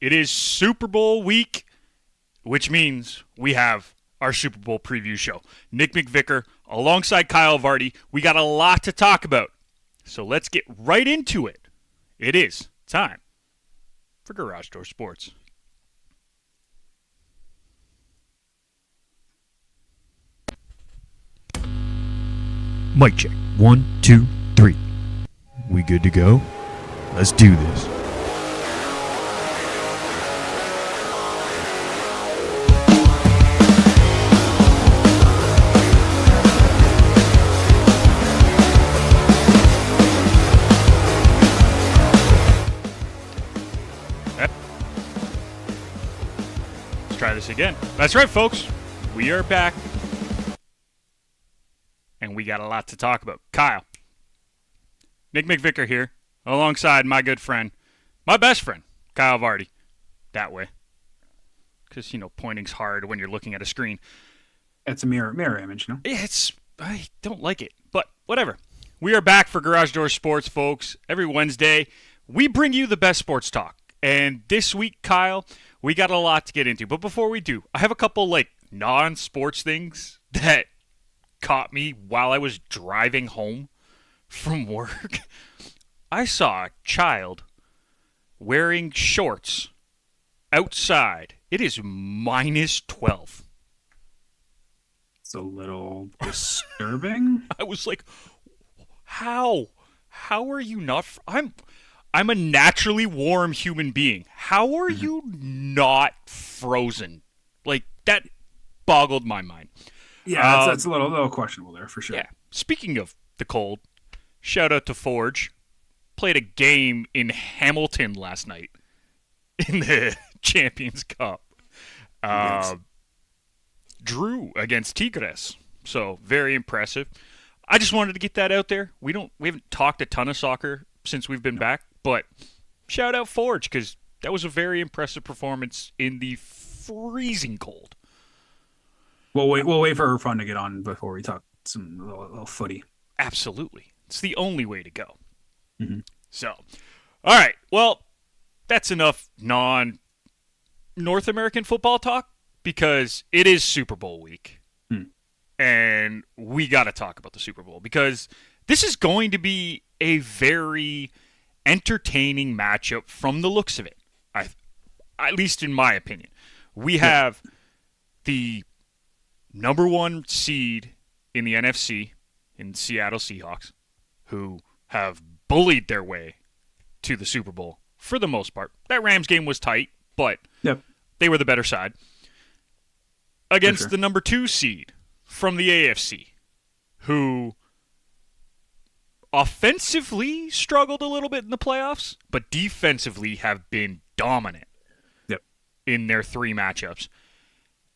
It is Super Bowl week, which means we have our Super Bowl preview show. Nick McVicker alongside Kyle Vardy. We got a lot to talk about. So let's get right into it. It is time for Garage Door Sports. Mic check. 1, 2, 3. We good to go? Let's do this. Let's try this again. That's right, folks. We are back. And we got a lot to talk about. Kyle. Nick McVicker here, alongside my good friend, my best friend, Kyle Vardy. That way. Because, pointing's hard when you're looking at a screen. It's a mirror image, no? I don't like it, but whatever. We are back for Garage Door Sports, folks. Every Wednesday, we bring you the best sports talk. And this week, Kyle, we got a lot to get into. But before we do, I have a couple, non-sports things that caught me while I was driving home from work. I saw a child wearing shorts outside. It is minus 12. It's a little disturbing. I was like, how? How are you not? I'm a naturally warm human being. How are you not frozen? That boggled my mind. Yeah, that's a little questionable there for sure. Yeah. Speaking of the cold, shout out to Forge. Played a game in Hamilton last night in the Champions Cup. Yes. Drew against Tigres. So very impressive. I just wanted to get that out there. We haven't talked a ton of soccer since we've been back, but shout out Forge because that was a very impressive performance in the freezing cold. We'll wait for fun to get on before we talk some little footy. Absolutely. It's the only way to go. Mm-hmm. So, all right. Well, that's enough non-North American football talk because it is Super Bowl week. And we got to talk about the Super Bowl because this is going to be a very entertaining matchup from the looks of it. At least in my opinion. We have the number one seed in the NFC in Seattle Seahawks, who have bullied their way to the Super Bowl for the most part. That Rams game was tight, but they were the better side. Against the number 2 seed from the AFC, who offensively struggled a little bit in the playoffs, but defensively have been dominant in their 3 matchups.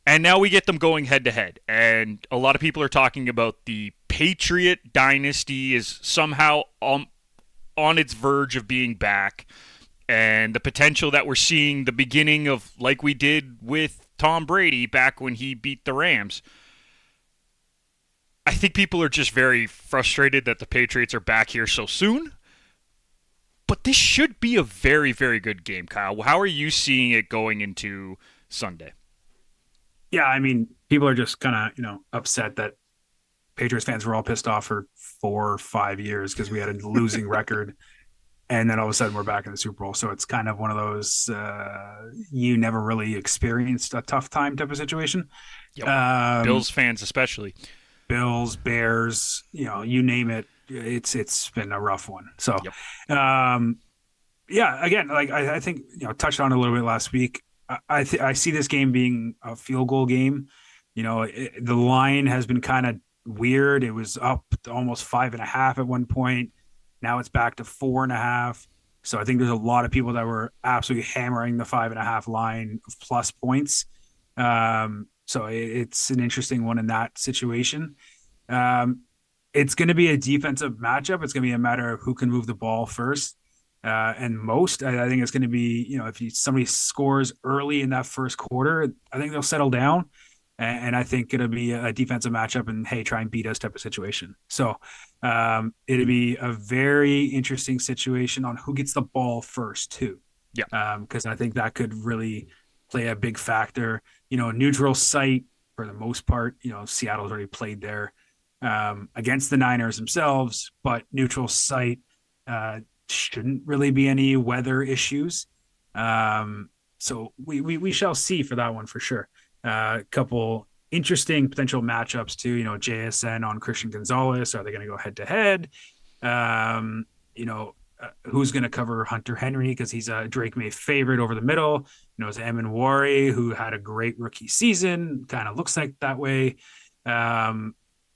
And now we get them going head-to-head. And a lot of people are talking about the Patriot dynasty is somehow on its verge of being back. And the potential that we're seeing the beginning of, like we did with Tom Brady back when he beat the Rams. I think people are just very frustrated that the Patriots are back here so soon. But this should be a very, very good game, Kyle. How are you seeing it going into Sunday? Yeah, I mean, people are just kind of, upset that Patriots fans were all pissed off for 4 or 5 years because we had a losing record. And then all of a sudden we're back in the Super Bowl. So it's kind of one of those you never really experienced a tough time type of situation. Yep. Bills fans especially. Bills, Bears, you name it. It's been a rough one. So, again, I think, touched on it a little bit last week. I see this game being a field goal game. The line has been kind of weird. It was up to almost 5.5 at one point. Now it's back to 4.5. So I think there's a lot of people that were absolutely hammering the 5.5 line of plus points. So it's an interesting one in that situation. It's going to be a defensive matchup. It's going to be a matter of who can move the ball first. And most, I think it's going to be, if somebody scores early in that first quarter, I think they'll settle down. And I think it'll be a defensive matchup and, hey, try and beat us type of situation. So it'll be a very interesting situation on who gets the ball first, too. Yeah. because I think that could really play a big factor. Neutral site for the most part. Seattle's already played there against the Niners themselves, but neutral site shouldn't really be any weather issues. So we shall see for that one for sure. A couple interesting potential matchups too. JSN on Christian Gonzalez. Are they going to go head to head? Who's going to cover Hunter Henry because he's a Drake May favorite over the middle. It's Emin Wari, who had a great rookie season, kind of looks like that way.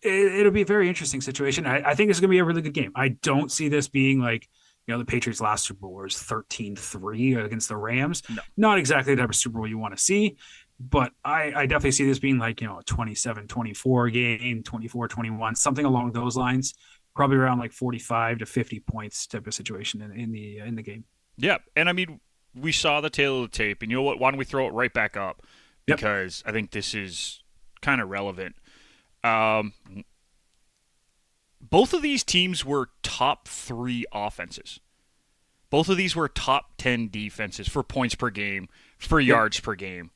It'll be a very interesting situation. I think it's going to be a really good game. I don't see this being like, the Patriots' last Super Bowl was 13-3 against the Rams. No. Not exactly the type of Super Bowl you want to see, but I definitely see this being like, a 27-24 game, 24-21, something along those lines. Probably around like 45 to 50 points type of situation in the game. Yeah, and I mean, we saw the tail of the tape, and you know what? Why don't we throw it right back up? Because I think this is kind of relevant. Both of these teams were top 3 offenses. Both of these were top 10 defenses for points per game, for yards per game.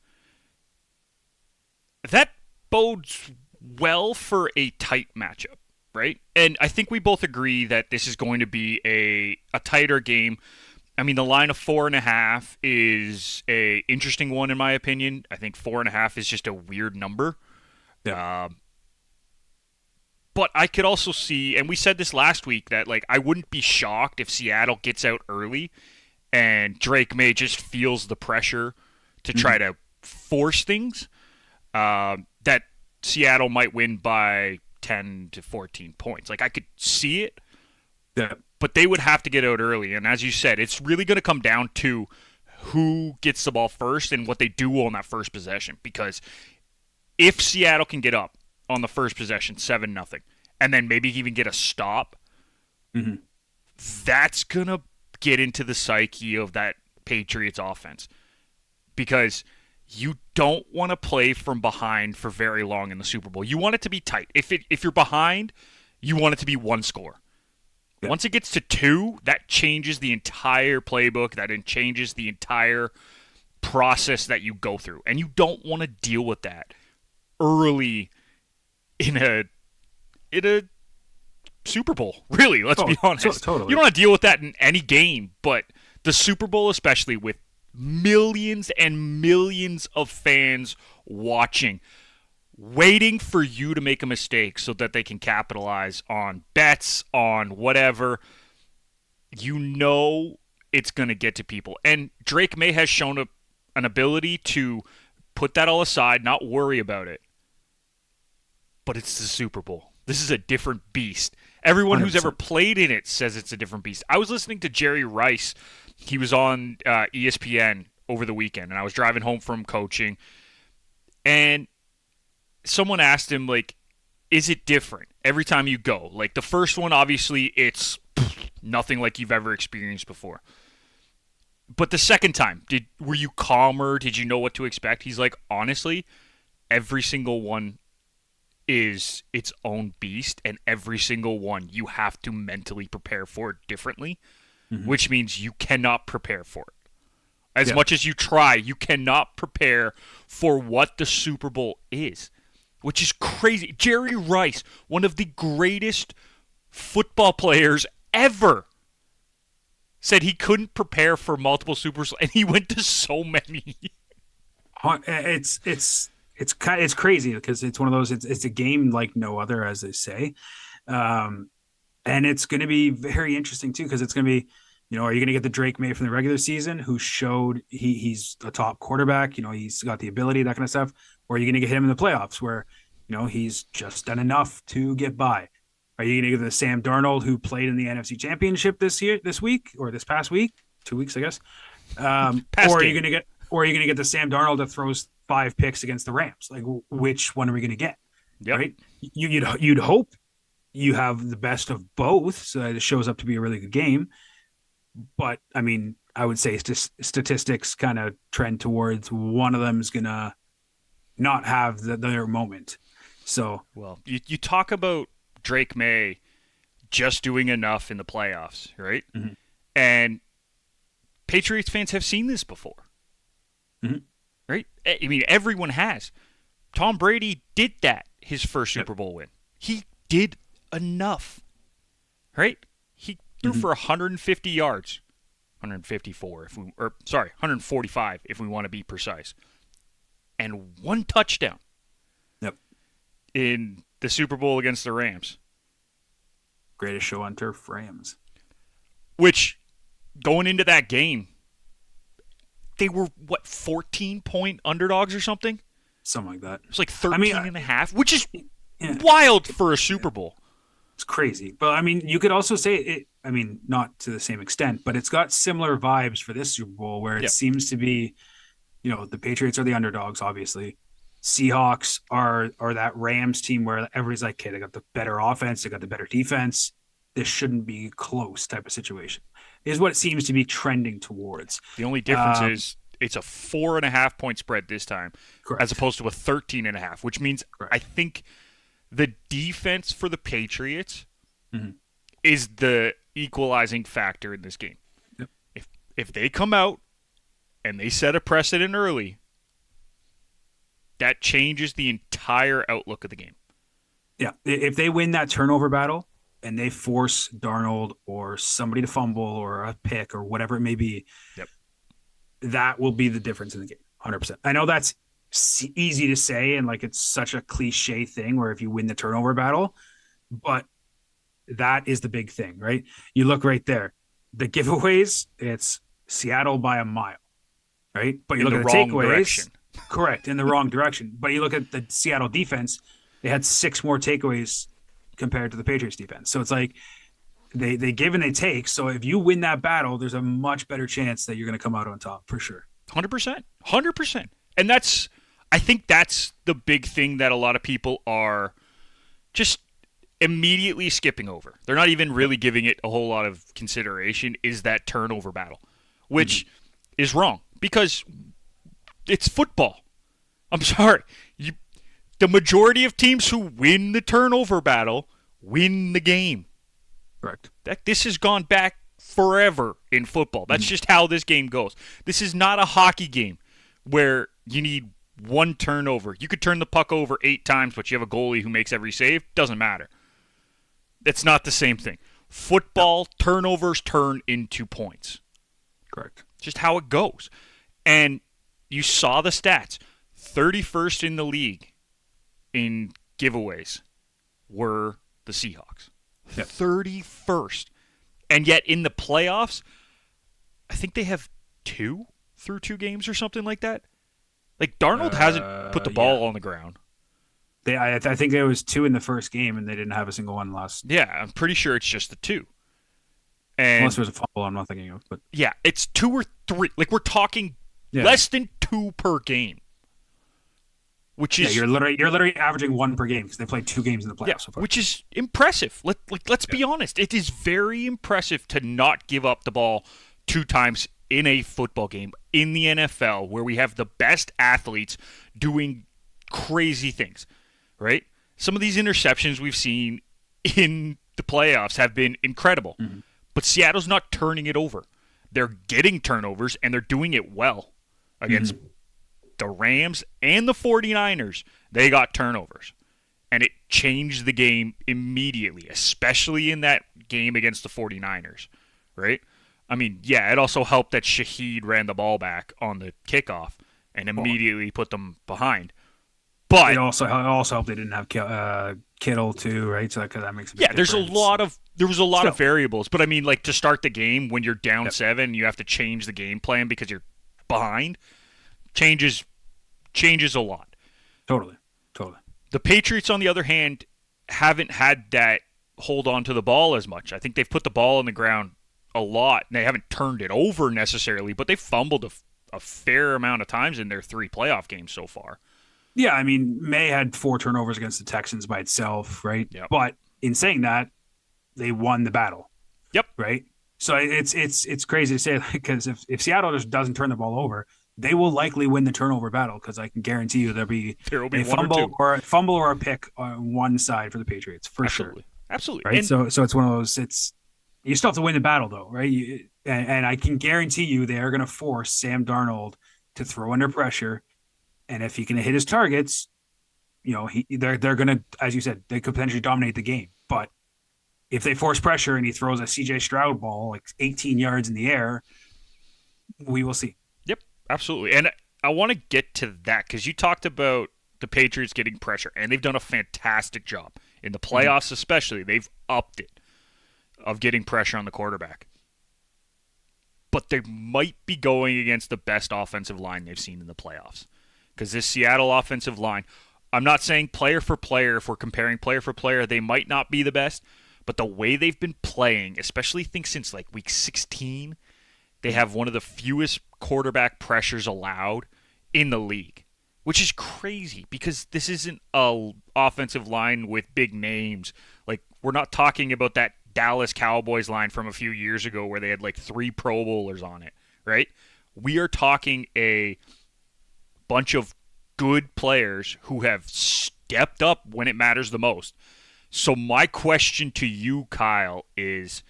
That bodes well for a tight matchup, right? And I think we both agree that this is going to be a tighter game. I mean, the line of 4.5 is a interesting one in my opinion. I think 4.5 is just a weird number. Yeah. But I could also see, and we said this last week, that like I wouldn't be shocked if Seattle gets out early and Drake May just feels the pressure to try to force things. That Seattle might win by 10 to 14 points. Like I could see it. Yeah. But they would have to get out early. And as you said, it's really going to come down to who gets the ball first and what they do on that first possession. Because if Seattle can get up on the first possession, 7-0, and then maybe even get a stop, that's going to get into the psyche of that Patriots offense. Because you don't want to play from behind for very long in the Super Bowl. You want it to be tight. If you're behind, you want it to be one score. Yeah. Once it gets to 2, that changes the entire playbook. That changes the entire process that you go through. And you don't want to deal with that early in a Super Bowl. Really, let's be honest. Totally. You don't want to deal with that in any game, but the Super Bowl especially with millions and millions of fans watching, waiting for you to make a mistake so that they can capitalize on bets, on whatever. It's going to get to people. And Drake May has shown an ability to put that all aside, not worry about it. But it's the Super Bowl. This is a different beast. Everyone 100%. Who's ever played in it says it's a different beast. I was listening to Jerry Rice. He was on ESPN over the weekend, and I was driving home from coaching. And someone asked him, like, is it different every time you go? Like, the first one, obviously, it's nothing like you've ever experienced before. But the second time, were you calmer? Did you know what to expect? He's like, honestly, every single one is its own beast, and every single one you have to mentally prepare for it differently, which means you cannot prepare for it. As much as you try, you cannot prepare for what the Super Bowl is, which is crazy. Jerry Rice, one of the greatest football players ever, said he couldn't prepare for multiple Super Bowls, and he went to so many. It's crazy because it's one of those. It's a game like no other, as they say, and it's going to be very interesting too because it's going to be, are you going to get the Drake May from the regular season who showed he's a top quarterback, he's got the ability, that kind of stuff, or are you going to get him in the playoffs where he's just done enough to get by? Are you going to get the Sam Darnold who played in the NFC Championship this week, or this past week, 2 weeks, I guess, or are you going to get the Sam Darnold that throws 5 picks against the Rams? Like, which one are we going to get? Yep. Right? You'd hope you have the best of both, so that it shows up to be a really good game. But I mean, I would say statistics kind of trend towards one of them is going to not have their moment. So, well, you talk about Drake May just doing enough in the playoffs, right? And Patriots fans have seen this before. Mm-hmm. Right? I mean, everyone has. Tom Brady did that his first Super Bowl win. He did enough. Right? He threw for 150 yards. 154 145 if we want to be precise. And one touchdown. Yep. In the Super Bowl against the Rams. Greatest show on turf, Rams. Which, going into that game, they were, 14-point underdogs or something? Something like that. It was like 13 and a half, which is wild for a Super Bowl. It's crazy. But, I mean, you could also say it, I mean, not to the same extent, but it's got similar vibes for this Super Bowl where it seems to be, the Patriots are the underdogs, obviously. Seahawks are that Rams team where everybody's like, okay, they got the better offense, they got the better defense. This shouldn't be close type of situation, is what it seems to be trending towards. The only difference is it's a 4.5-point spread this time, correct, as opposed to a 13.5, which means I think the defense for the Patriots is the equalizing factor in this game. Yep. If they come out and they set a precedent early, that changes the entire outlook of the game. Yeah, if they win that turnover battle and they force Darnold or somebody to fumble or a pick or whatever it may be, that will be the difference in the game, 100%. I know that's easy to say and like it's such a cliche thing where if you win the turnover battle, but that is the big thing, right? You look right there. The giveaways, it's Seattle by a mile, right? But you look at the takeaways. Correct, in the wrong direction. But you look at the Seattle defense, they had 6 more takeaways compared to the Patriots defense. So it's like they give and they take. So if you win that battle, there's a much better chance that you're going to come out on top for sure. 100%. 100%. And I think that's the big thing that a lot of people are just immediately skipping over. They're not even really giving it a whole lot of consideration, is that turnover battle, which is wrong because it's football. I'm sorry. The majority of teams who win the turnover battle win the game. Correct. This has gone back forever in football. That's just how this game goes. This is not a hockey game where you need one turnover. You could turn the puck over 8 times, but you have a goalie who makes every save. Doesn't matter. It's not the same thing. Football, turnovers turn into points. Correct. Just how it goes. And you saw the stats. 31st in the league in giveaways were the Seahawks. Yep. 31st. And yet in the playoffs, I think they have 2 through 2 games or something like that. Like Darnold hasn't put the ball on the ground. I think there was 2 in the first game, and they didn't have a single one last. Yeah, I'm pretty sure it's just the 2. And unless there's a fumble, I'm not thinking of. But yeah, it's 2 or 3. Like we're talking less than 2 per game, which is you're literally averaging 1 per game because they played 2 games in the playoffs so far. Which is impressive. Let's be honest. It is very impressive to not give up the ball 2 times in a football game in the NFL where we have the best athletes doing crazy things. Right? Some of these interceptions we've seen in the playoffs have been incredible. Mm-hmm. But Seattle's not turning it over. They're getting turnovers, and they're doing it well against the Rams and the 49ers. They got turnovers. And it changed the game immediately, especially in that game against the 49ers. Right? I mean, yeah, it also helped that Shaheed ran the ball back on the kickoff and immediately put them behind. But it also helped they didn't have Kittle too, right? So that makes a big there was a lot of Still. variables. But I mean, like to start the game when you're down 7, you have to change the game plan because you're behind. Changes a lot. Totally. The Patriots, on the other hand, haven't had that hold on to the ball as much. I think they've put the ball on the ground a lot. And they haven't turned it over necessarily, but they fumbled a fair amount of times in their 3 playoff games so far. Yeah, I mean, May had 4 turnovers against the Texans by itself, right? Yep. But in saying that, they won the battle. Yep. Right? So it's crazy to say because if Seattle just doesn't turn the ball over, they will likely win the turnover battle because I can guarantee you there will be a fumble or a pick on one side for the Patriots for sure. Absolutely. Right? And so it's one of those. You still have to win the battle though, right? And I can guarantee you they are going to force Sam Darnold to throw under pressure. And if he can hit his targets, they're going to, as you said, they could potentially dominate the game. But if they force pressure and he throws a CJ Stroud ball like 18 yards in the air, we will see. Yep, absolutely. And I want to get to that because you talked about the Patriots getting pressure, and they've done a fantastic job. In the playoffs especially, they've upped it of getting pressure on the quarterback. But they might be going against the best offensive line they've seen in the playoffs. Because this Seattle offensive line, I'm not saying player for player, if we're comparing player for player, they might not be the best, but the way they've been playing, especially I think since like week 16, they have one of the fewest quarterback pressures allowed in the league, which is crazy because this isn't a offensive line with big names. Like, we're not talking about that Dallas Cowboys line from a few years ago where they had like 3 Pro Bowlers on it, right? We are talking a bunch of good players who have stepped up when it matters the most. So my question to you, Kyle, is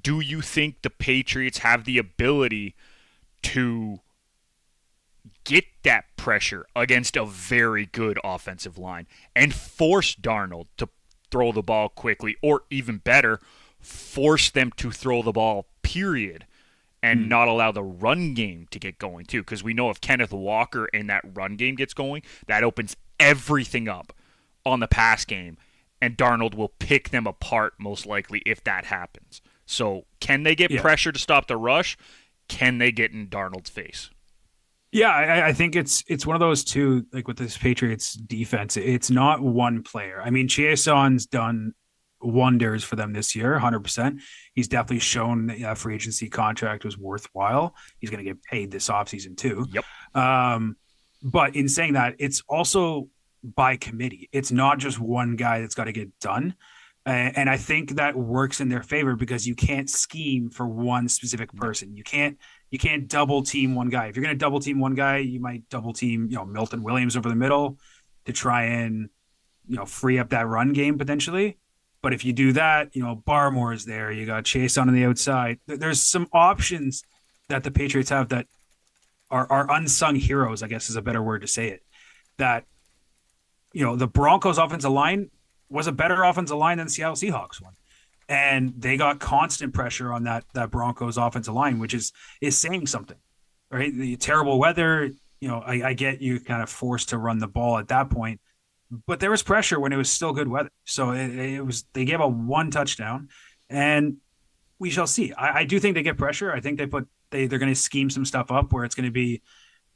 do you think the Patriots have the ability to get that pressure against a very good offensive line and force Darnold to throw the ball quickly, or even better, force them to throw the ball, period, and not allow the run game to get going too? Because we know if Kenneth Walker and that run game gets going, that opens everything up on the pass game, and Darnold will pick them apart most likely if that happens. So can they get pressure to stop the rush? Can they get in Darnold's face? Yeah, I think it's one of those two, like with this Patriots defense, it's not one player. I mean, Chiason's done wonders for them this year, 100%. He's definitely shown that free agency contract was worthwhile. He's going to get paid this offseason too. Yep. But in saying that, it's also by committee. It's not just one guy that's got to get done. And I think that works in their favor because you can't scheme for one specific person. You can't double team one guy. If you're going to double team one guy, you might double team, Milton Williams over the middle to try and, free up that run game potentially. But if you do that, Barmore is there. You got Chase on the outside. There's some options that the Patriots have that are unsung heroes, I guess is a better word to say it. That, the Broncos offensive line was a better offensive line than the Seattle Seahawks one. And they got constant pressure on that Broncos offensive line, which is saying something, right? The terrible weather, I get you kind of forced to run the ball at that point, but there was pressure when it was still good weather. So they gave up 1 touchdown, and we shall see. I do think they get pressure. I think they're going to scheme some stuff up where it's going to be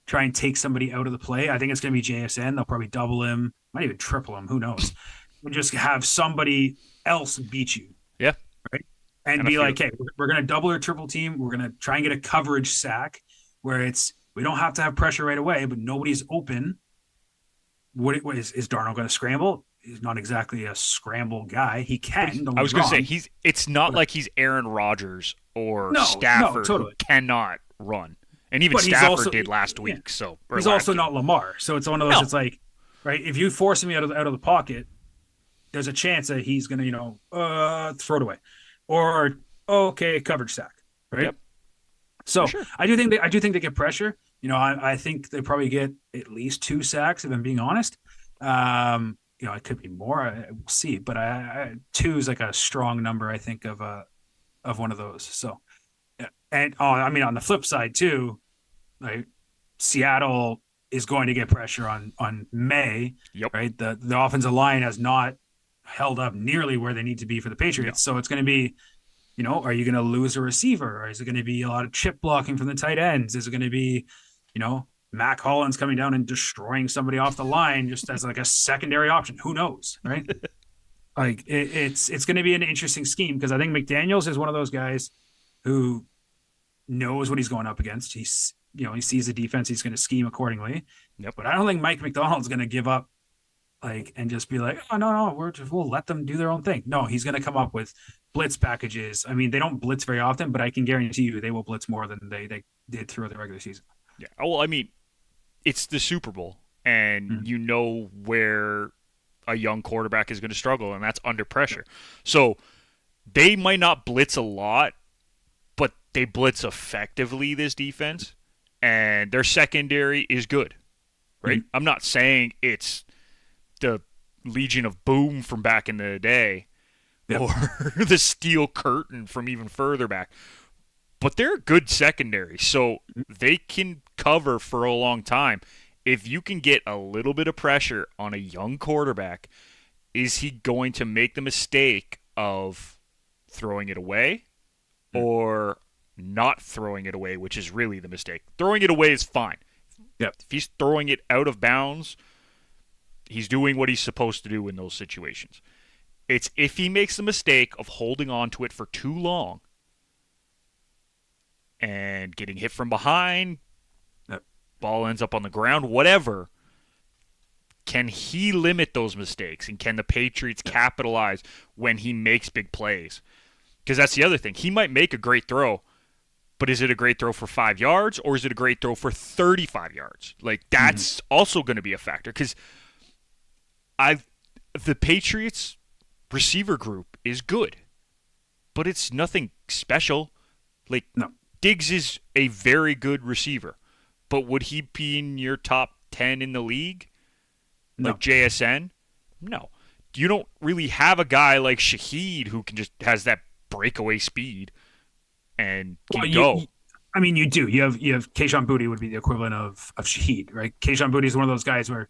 try and take somebody out of the play. I think it's going to be JSN. They'll probably double him, might even triple him. Who knows? And just have somebody else beat you. Yeah. Right. And be like, hey, we're going to double or triple team. We're going to try and get a coverage sack where we don't have to have pressure right away, but nobody's open. What is Darnold going to scramble? He's not exactly a scramble guy. He can. I was going to say it's not like he's Aaron Rodgers or Stafford who cannot run. And even Stafford did last week. So he's also not Lamar. So it's one of those. It's like, right, if you force him out of the pocket, there's a chance that he's going to, throw it away, or coverage sack, right? Yep. So sure. I do think they get pressure. I think they probably get at least 2 sacks if I'm being honest. It could be more. We'll see, but 2 is like a strong number. I think of one of those. So, and on the flip side too, like Seattle is going to get pressure on May. Yep. Right. The offensive line has not held up nearly where they need to be for the Patriots. So it's going to be, are you going to lose a receiver? Or is it going to be a lot of chip blocking from the tight ends? Is it going to be, Mac Hollins coming down and destroying somebody off the line just as like a secondary option? Who knows, right? Like it's going to be an interesting scheme because I think McDaniels is one of those guys who knows what he's going up against. He sees the defense. He's going to scheme accordingly. Yep. But I don't think Mike McDonald's going to give up and just be like, oh, no, we'll let them do their own thing. No, he's going to come up with blitz packages. I mean, they don't blitz very often, but I can guarantee you they will blitz more than they did throughout the regular season. Yeah. Well, I mean, it's the Super Bowl, and you know where a young quarterback is going to struggle, and that's under pressure. So they might not blitz a lot, but they blitz effectively, this defense, and their secondary is good, right? Mm-hmm. I'm not saying it's the Legion of Boom from back in the day or the Steel Curtain from even further back, but they're a good secondary, so they can cover for a long time. If you can get a little bit of pressure on a young quarterback, is he going to make the mistake of throwing it away or not throwing it away, which is really the mistake? Throwing it away is fine. Yep. If he's throwing it out of bounds, he's doing what he's supposed to do in those situations. It's if he makes the mistake of holding on to it for too long and getting hit from behind, ball ends up on the ground, whatever, can he limit those mistakes? And can the Patriots capitalize when he makes big plays? Because that's the other thing. He might make a great throw, but is it a great throw for 5 yards or is it a great throw for 35 yards? Like, that's also going to be a factor. Because the Patriots receiver group is good, but it's nothing special. Like, Diggs is a very good receiver, but would he be in your top 10 in the league? Like JSN? No. You don't really have a guy like Shaheed who can just has that breakaway speed and can go. I mean, you do. You have Kayshon Boutte would be the equivalent of Shaheed, right? Kayshon Boutte is one of those guys where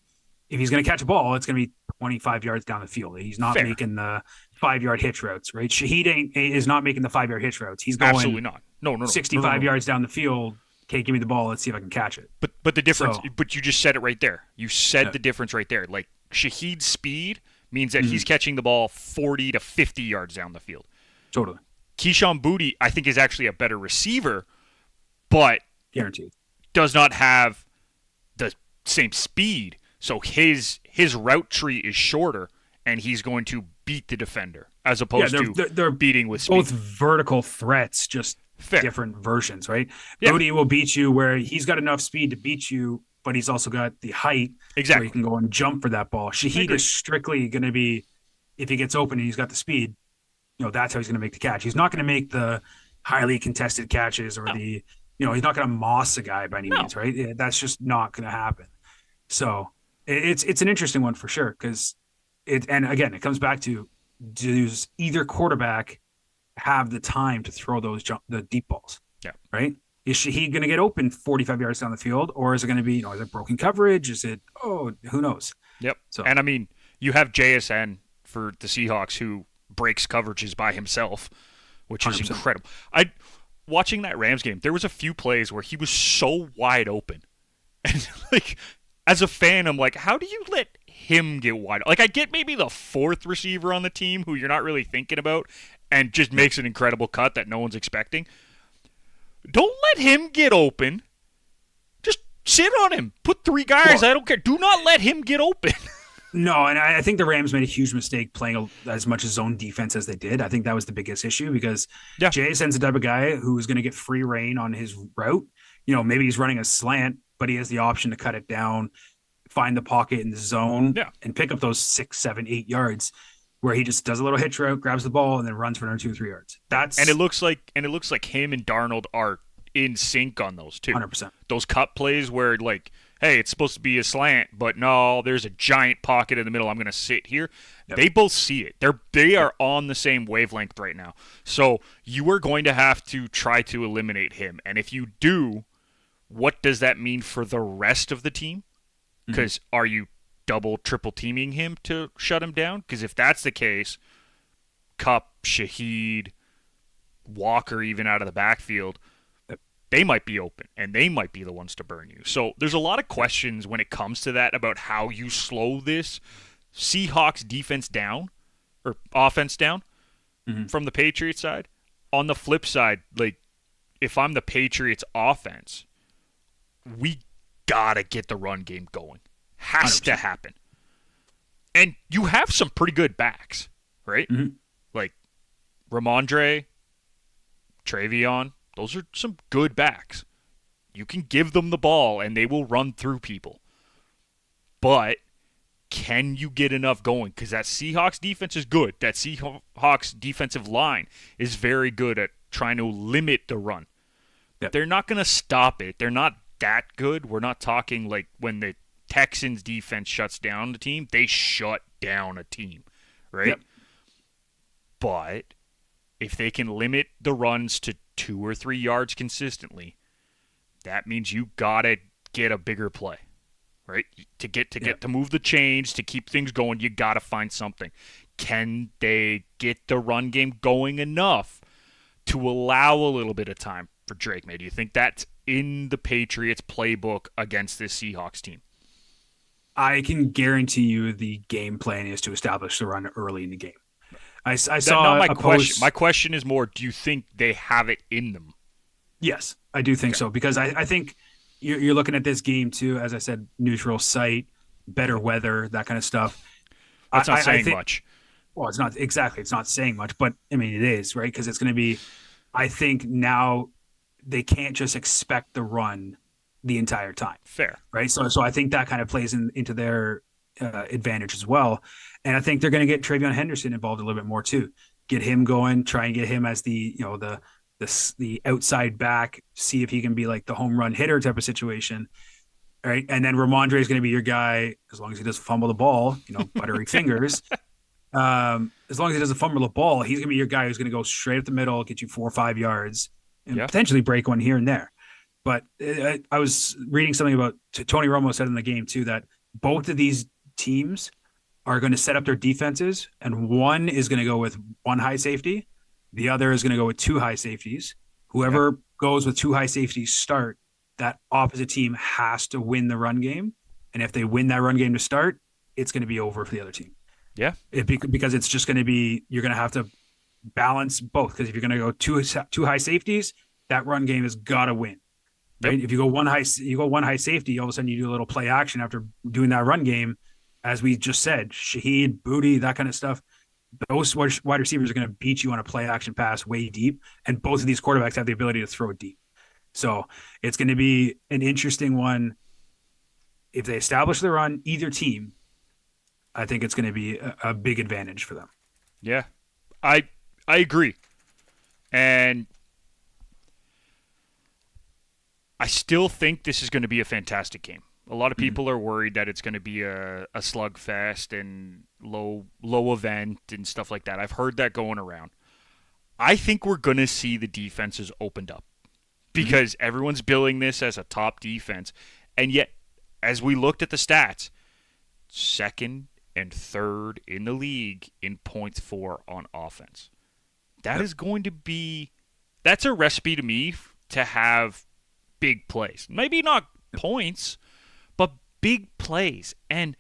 if he's going to catch a ball, it's going to be 25 yards down the field. He's not making the 5-yard hitch routes, right? Shaheed is not making the 5-yard hitch routes. He's going absolutely not. No. 65 yards down the field. Okay, give me the ball. Let's see if I can catch it. But the difference. But you just said it right there. You said the difference right there. Like, Shaheed's speed means that he's catching the ball 40 to 50 yards down the field. Totally. Kayshon Boutte, I think, is actually a better receiver, but guaranteed does not have the same speed. So his route tree is shorter, and he's going to beat the defender as opposed to they're beating with speed. Both vertical threats, just different versions, right? Yeah. Boutte will beat you where he's got enough speed to beat you, but he's also got the height where he can go and jump for that ball. Shaheed is strictly going to be, if he gets open and he's got the speed, that's how he's going to make the catch. He's not going to make the highly contested catches or he's not going to moss a guy by any means, right? That's just not going to happen. So it's an interesting one for sure because and again, it comes back to, does either quarterback have the time to throw the deep balls? Yeah. Right? Is Shaheed going to get open 45 yards down the field, or is it going to be, is it broken coverage? Is it, who knows? Yep. So, and I mean, you have JSN for the Seahawks who breaks coverages by himself, which is 100%. Incredible. Watching that Rams game, there was a few plays where he was so wide open. And like, as a fan, I'm like, how do you let him get wide? Like, I get maybe the fourth receiver on the team who you're not really thinking about and just makes an incredible cut that no one's expecting. Don't let him get open. Just sit on him. Put 3 guys. I don't care. Do not let him get open. No, and I think the Rams made a huge mistake playing as much zone defense as they did. I think that was the biggest issue because JSN's the type of guy who's going to get free reign on his route. Maybe he's running a slant, but he has the option to cut it down, find the pocket in the zone, and pick up those 6, 7, 8 yards where he just does a little hitch route, grabs the ball, and then runs for another 2 or 3 yards. And it looks like him and Darnold are in sync on those too. 100%. Those cut plays where like, hey, it's supposed to be a slant, but no, there's a giant pocket in the middle. I'm going to sit here. Yep. They both see it. They are on the same wavelength right now. So you are going to have to try to eliminate him. And if you do, what does that mean for the rest of the team? Because are you double, triple teaming him to shut him down? Because if that's the case, Kupp, Shaheed, Walker, even out of the backfield, they might be open, and they might be the ones to burn you. So there's a lot of questions when it comes to that about how you slow this Seahawks defense down, or offense down, from the Patriots side. On the flip side, like, if I'm the Patriots offense, we gotta get the run game going. Has 100%. To happen. And you have some pretty good backs, right? Like Ramondre, Travion. Those are some good backs. You can give them the ball, and they will run through people. But can you get enough going? Because that Seahawks defense is good. That Seahawks defensive line is very good at trying to limit the run. Yep. They're not going to stop it. They're not that good. We're not talking like when the Texans defense shuts down the team, they shut down a team, right? Yep. But if they can limit the runs to 2 or 3 yards consistently, that means you got to get a bigger play, right? To move the chains, to keep things going, you got to find something. Can they get the run game going enough to allow a little bit of time for Drake May? Do you think that's in the Patriots playbook against this Seahawks team? I can guarantee you the game plan is to establish the run early in the game. I saw not my question. Post... My question is more, do you think they have it in them? Yes, I do think so, because I think you're looking at this game too, as I said, neutral site, better weather, that kind of stuff. That's not saying much. Well, it's not exactly. It's not saying much, but I mean, it is, right? Because it's going to be, I think now they can't just expect the run the entire time. Fair. Right. So I think that kind of plays into their advantage as well. And I think they're going to get Travion Henderson involved a little bit more too. Get him going, try and get him as the outside back, see if he can be like the home run hitter type of situation. Right. And then Ramondre is going to be your guy as long as he doesn't fumble the ball, buttery fingers. As long as he doesn't fumble the ball, he's going to be your guy who's going to go straight up the middle, get you 4 or 5 yards, and potentially break one here and there. But I was reading something about Tony Romo said in the game too that both of these teams are going to set up their defenses, and one is going to go with 1 high safety, the other is going to go with 2 high safeties. Whoever goes with 2 high safeties start, that opposite team has to win the run game, and if they win that run game to start, it's going to be over for the other team. Yeah, because it's just going to be, you're going to have to balance both. Because if you're going to go two high safeties, that run game has got to win. Right? Yep. If you go one high safety, all of a sudden you do a little play action after doing that run game, as we just said, Shaheed, Booty, that kind of stuff. Those wide receivers are going to beat you on a play action pass way deep, and both of these quarterbacks have the ability to throw it deep. So it's going to be an interesting one. If they establish the run, either team, I think it's going to be a big advantage for them. Yeah, I agree. And I still think this is going to be a fantastic game. A lot of people are worried that it's going to be a slugfest and low event and stuff like that. I've heard that going around. I think we're going to see the defenses opened up because everyone's billing this as a top defense. And yet, as we looked at the stats, second and third in the league in points for on offense. That is going to be – that's a recipe to me to have big plays. Maybe not points, but big plays. And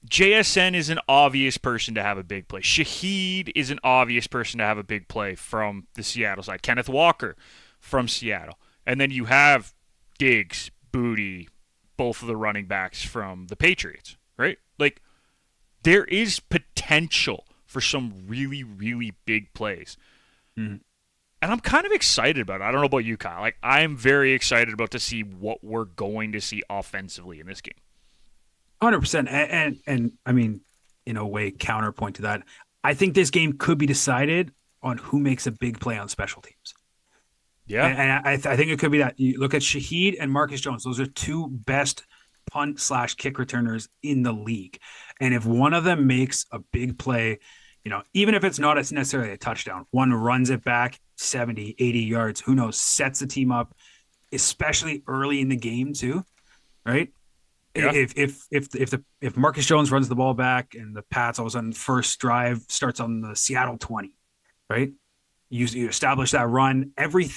JSN is an obvious person to have a big play. Shaheed is an obvious person to have a big play from the Seattle side. Kenneth Walker from Seattle. And then you have Diggs, Booty, both of the running backs from the Patriots, right? Like, there is potential for some really, really big plays. Mm-hmm. And I'm kind of excited about it. I don't know about you, Kyle. Like, I'm very excited about to see what we're going to see offensively in this game. 100%. And I mean, in a way, counterpoint to that, I think this game could be decided on who makes a big play on special teams. Yeah. And I think it could be that. You look at Shaheed and Marcus Jones. Those are 2 best punt/kick returners in the league. And if one of them makes a big play, even if it's not necessarily a touchdown, one runs it back 70, 80 yards, who knows, sets the team up, especially early in the game too, right? Yeah. If Marcus Jones runs the ball back and the Pats all of a sudden first drive starts on the Seattle 20, right? You establish that run, every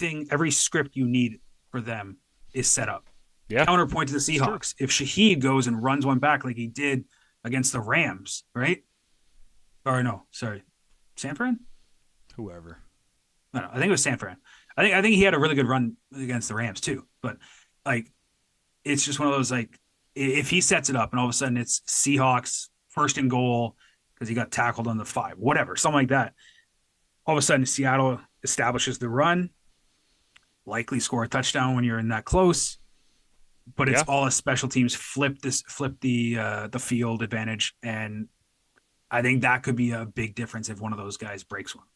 script you need for them is set up. Yeah. Counterpoint to the Seahawks. Sure. If Shaheed goes and runs one back like he did against the Rams, right? Or no, sorry, San Fran? Whoever. No, I think it was San Fran. I think he had a really good run against the Rams too. But like, it's just one of those, like, if he sets it up and all of a sudden it's Seahawks first and goal because he got tackled on the 5, whatever, something like that. All of a sudden Seattle establishes the run, likely score a touchdown when you're in that close. But it's all as special teams flip the field advantage, and I think that could be a big difference if one of those guys breaks one.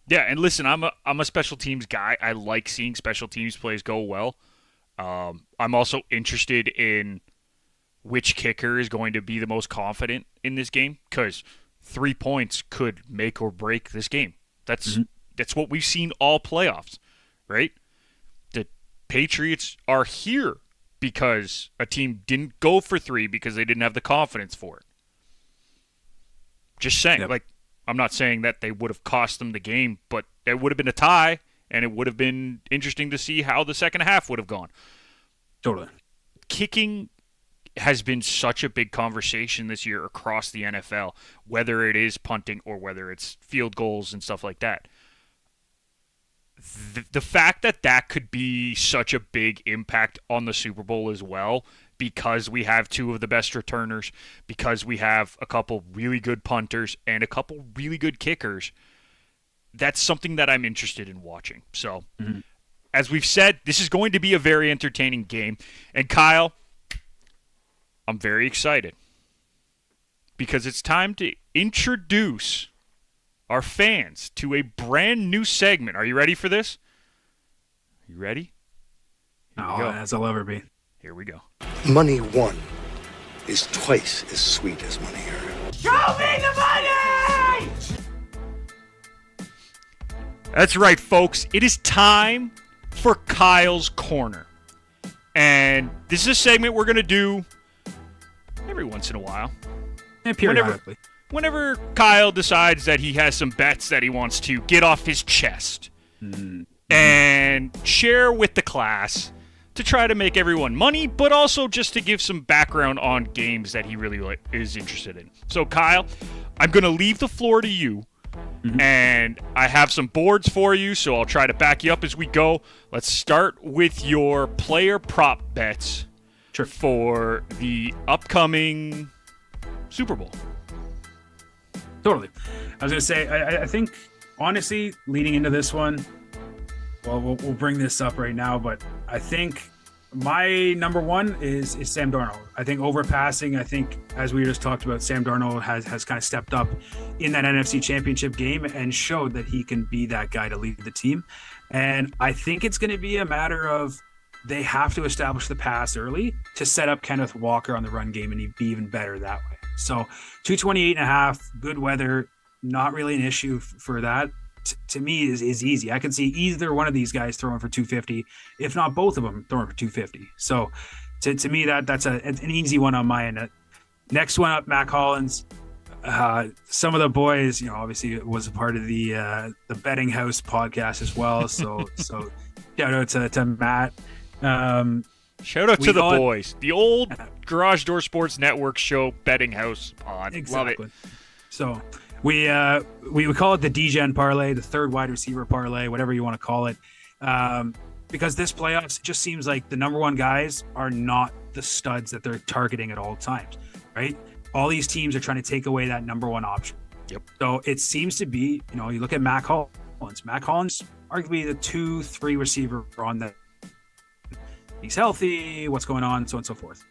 Yeah, and listen, I'm a special teams guy. I like seeing special teams plays go well. I'm also interested in which kicker is going to be the most confident in this game, because 3 points could make or break this game. That's what we've seen all playoffs, right? The Patriots are here because a team didn't go for 3 because they didn't have the confidence for it. Just saying, Yep. I'm not saying that they would have cost them the game, but it would have been a tie, and it would have been interesting to see how the second half would have gone. Totally. Kicking has been such a big conversation this year across the NFL, whether it is punting or whether it's field goals and stuff like that. The fact that could be such a big impact on the Super Bowl as well, because we have 2 of the best returners, because we have a couple really good punters and a couple really good kickers, that's something that I'm interested in watching. So, as we've said, this is going to be a very entertaining game. And Kyle, I'm very excited because it's time to introduce our fans to a brand new segment. Are you ready for this? You ready? As I'll ever be. Here we go. Money won is twice as sweet as money earned. Show me the money! That's right, folks. It is time for Kyle's Corner. And this is a segment we're going to do every once in a while. And periodically. Whenever Kyle decides that he has some bets that he wants to get off his chest and share with the class to try to make everyone money, but also just to give some background on games that he really is interested in. So, Kyle, I'm going to leave the floor to you, and I have some boards for you, so I'll try to back you up as we go. Let's start with your player prop bets for the upcoming Super Bowl. Totally. I was going to say, I think, honestly, leading into this one, well, we'll bring this up right now, but I think my number one is Sam Darnold. I think overpassing, as we just talked about, Sam Darnold has kind of stepped up in that NFC Championship game and showed that he can be that guy to lead the team. And I think it's going to be a matter of they have to establish the pass early to set up Kenneth Walker on the run game and he'd be even better that way. So 228.5, good weather, not really an issue for that. To me is easy. I can see either one of these guys throwing for 250, if not both of them throwing for 250. So to me, that's an easy one on my end. Next one up, Mac Hollins. Some of the boys, obviously was a part of the Betting House podcast as well. So shout out to Matt. Shout out to the boys. The old Garage Door Sports Network show Betting House pod. Exactly. Love it. So we call it the DGen parlay, the third wide receiver parlay, whatever you want to call it. Because this playoffs, it just seems like the number one guys are not the studs that they're targeting at all times, right? All these teams are trying to take away that number one option. Yep. So it seems to be, you look at Mac Hollins. Mac Hollins, arguably the 2-3 receiver on that. He's healthy, what's going on, so on and so forth.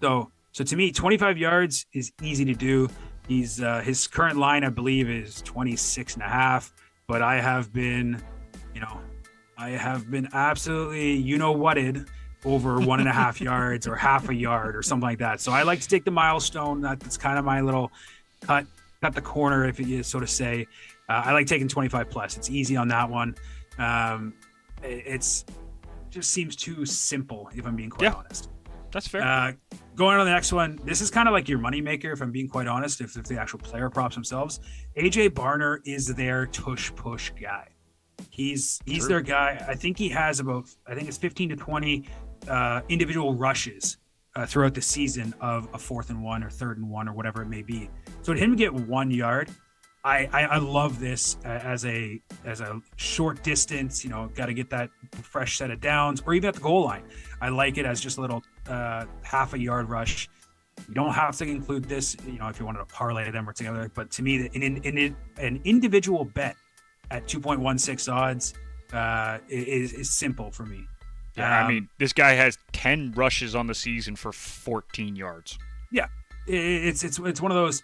So to me, 25 yards is easy to do. He's his current line, I believe, is 26.5. But I have been absolutely whatted over 1.5 yards or half a yard or something like that. So I like to take the milestone. That's kind of my little cut the corner, if you so to say. I like taking 25 plus. It's easy on that one. It's just seems too simple, if I'm being quite honest. That's fair. Going on to the next one, this is kind of like your moneymaker, if I'm being quite honest, if the actual player props themselves. AJ Barner is their tush-push guy. He's their guy. I think he has it's 15 to 20 individual rushes throughout the season of a 4th and 1 or 3rd and 1 or whatever it may be. So to him to get 1 yard, I love this as a short distance, got to get that fresh set of downs, or even at the goal line. I like it as just a little half a yard rush. You don't have to include this, if you wanted to parlay them or together. But to me, an individual bet at 2.16 odds is simple for me. Yeah, I mean, this guy has 10 rushes on the season for 14 yards. Yeah, it's one of those.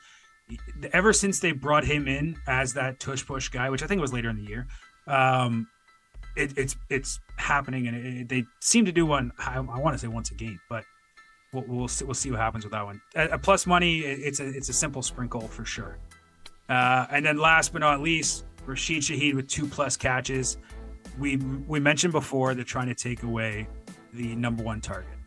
ever since they brought him in as that tush push guy, which I think was later in the year, it's happening, and they seem to do one. I want to say once a game, but we'll see what happens with that one. Plus money, it's a simple sprinkle for sure. And then last but not least, Rashid Shaheed with 2+ catches. We mentioned before they're trying to take away the number one target,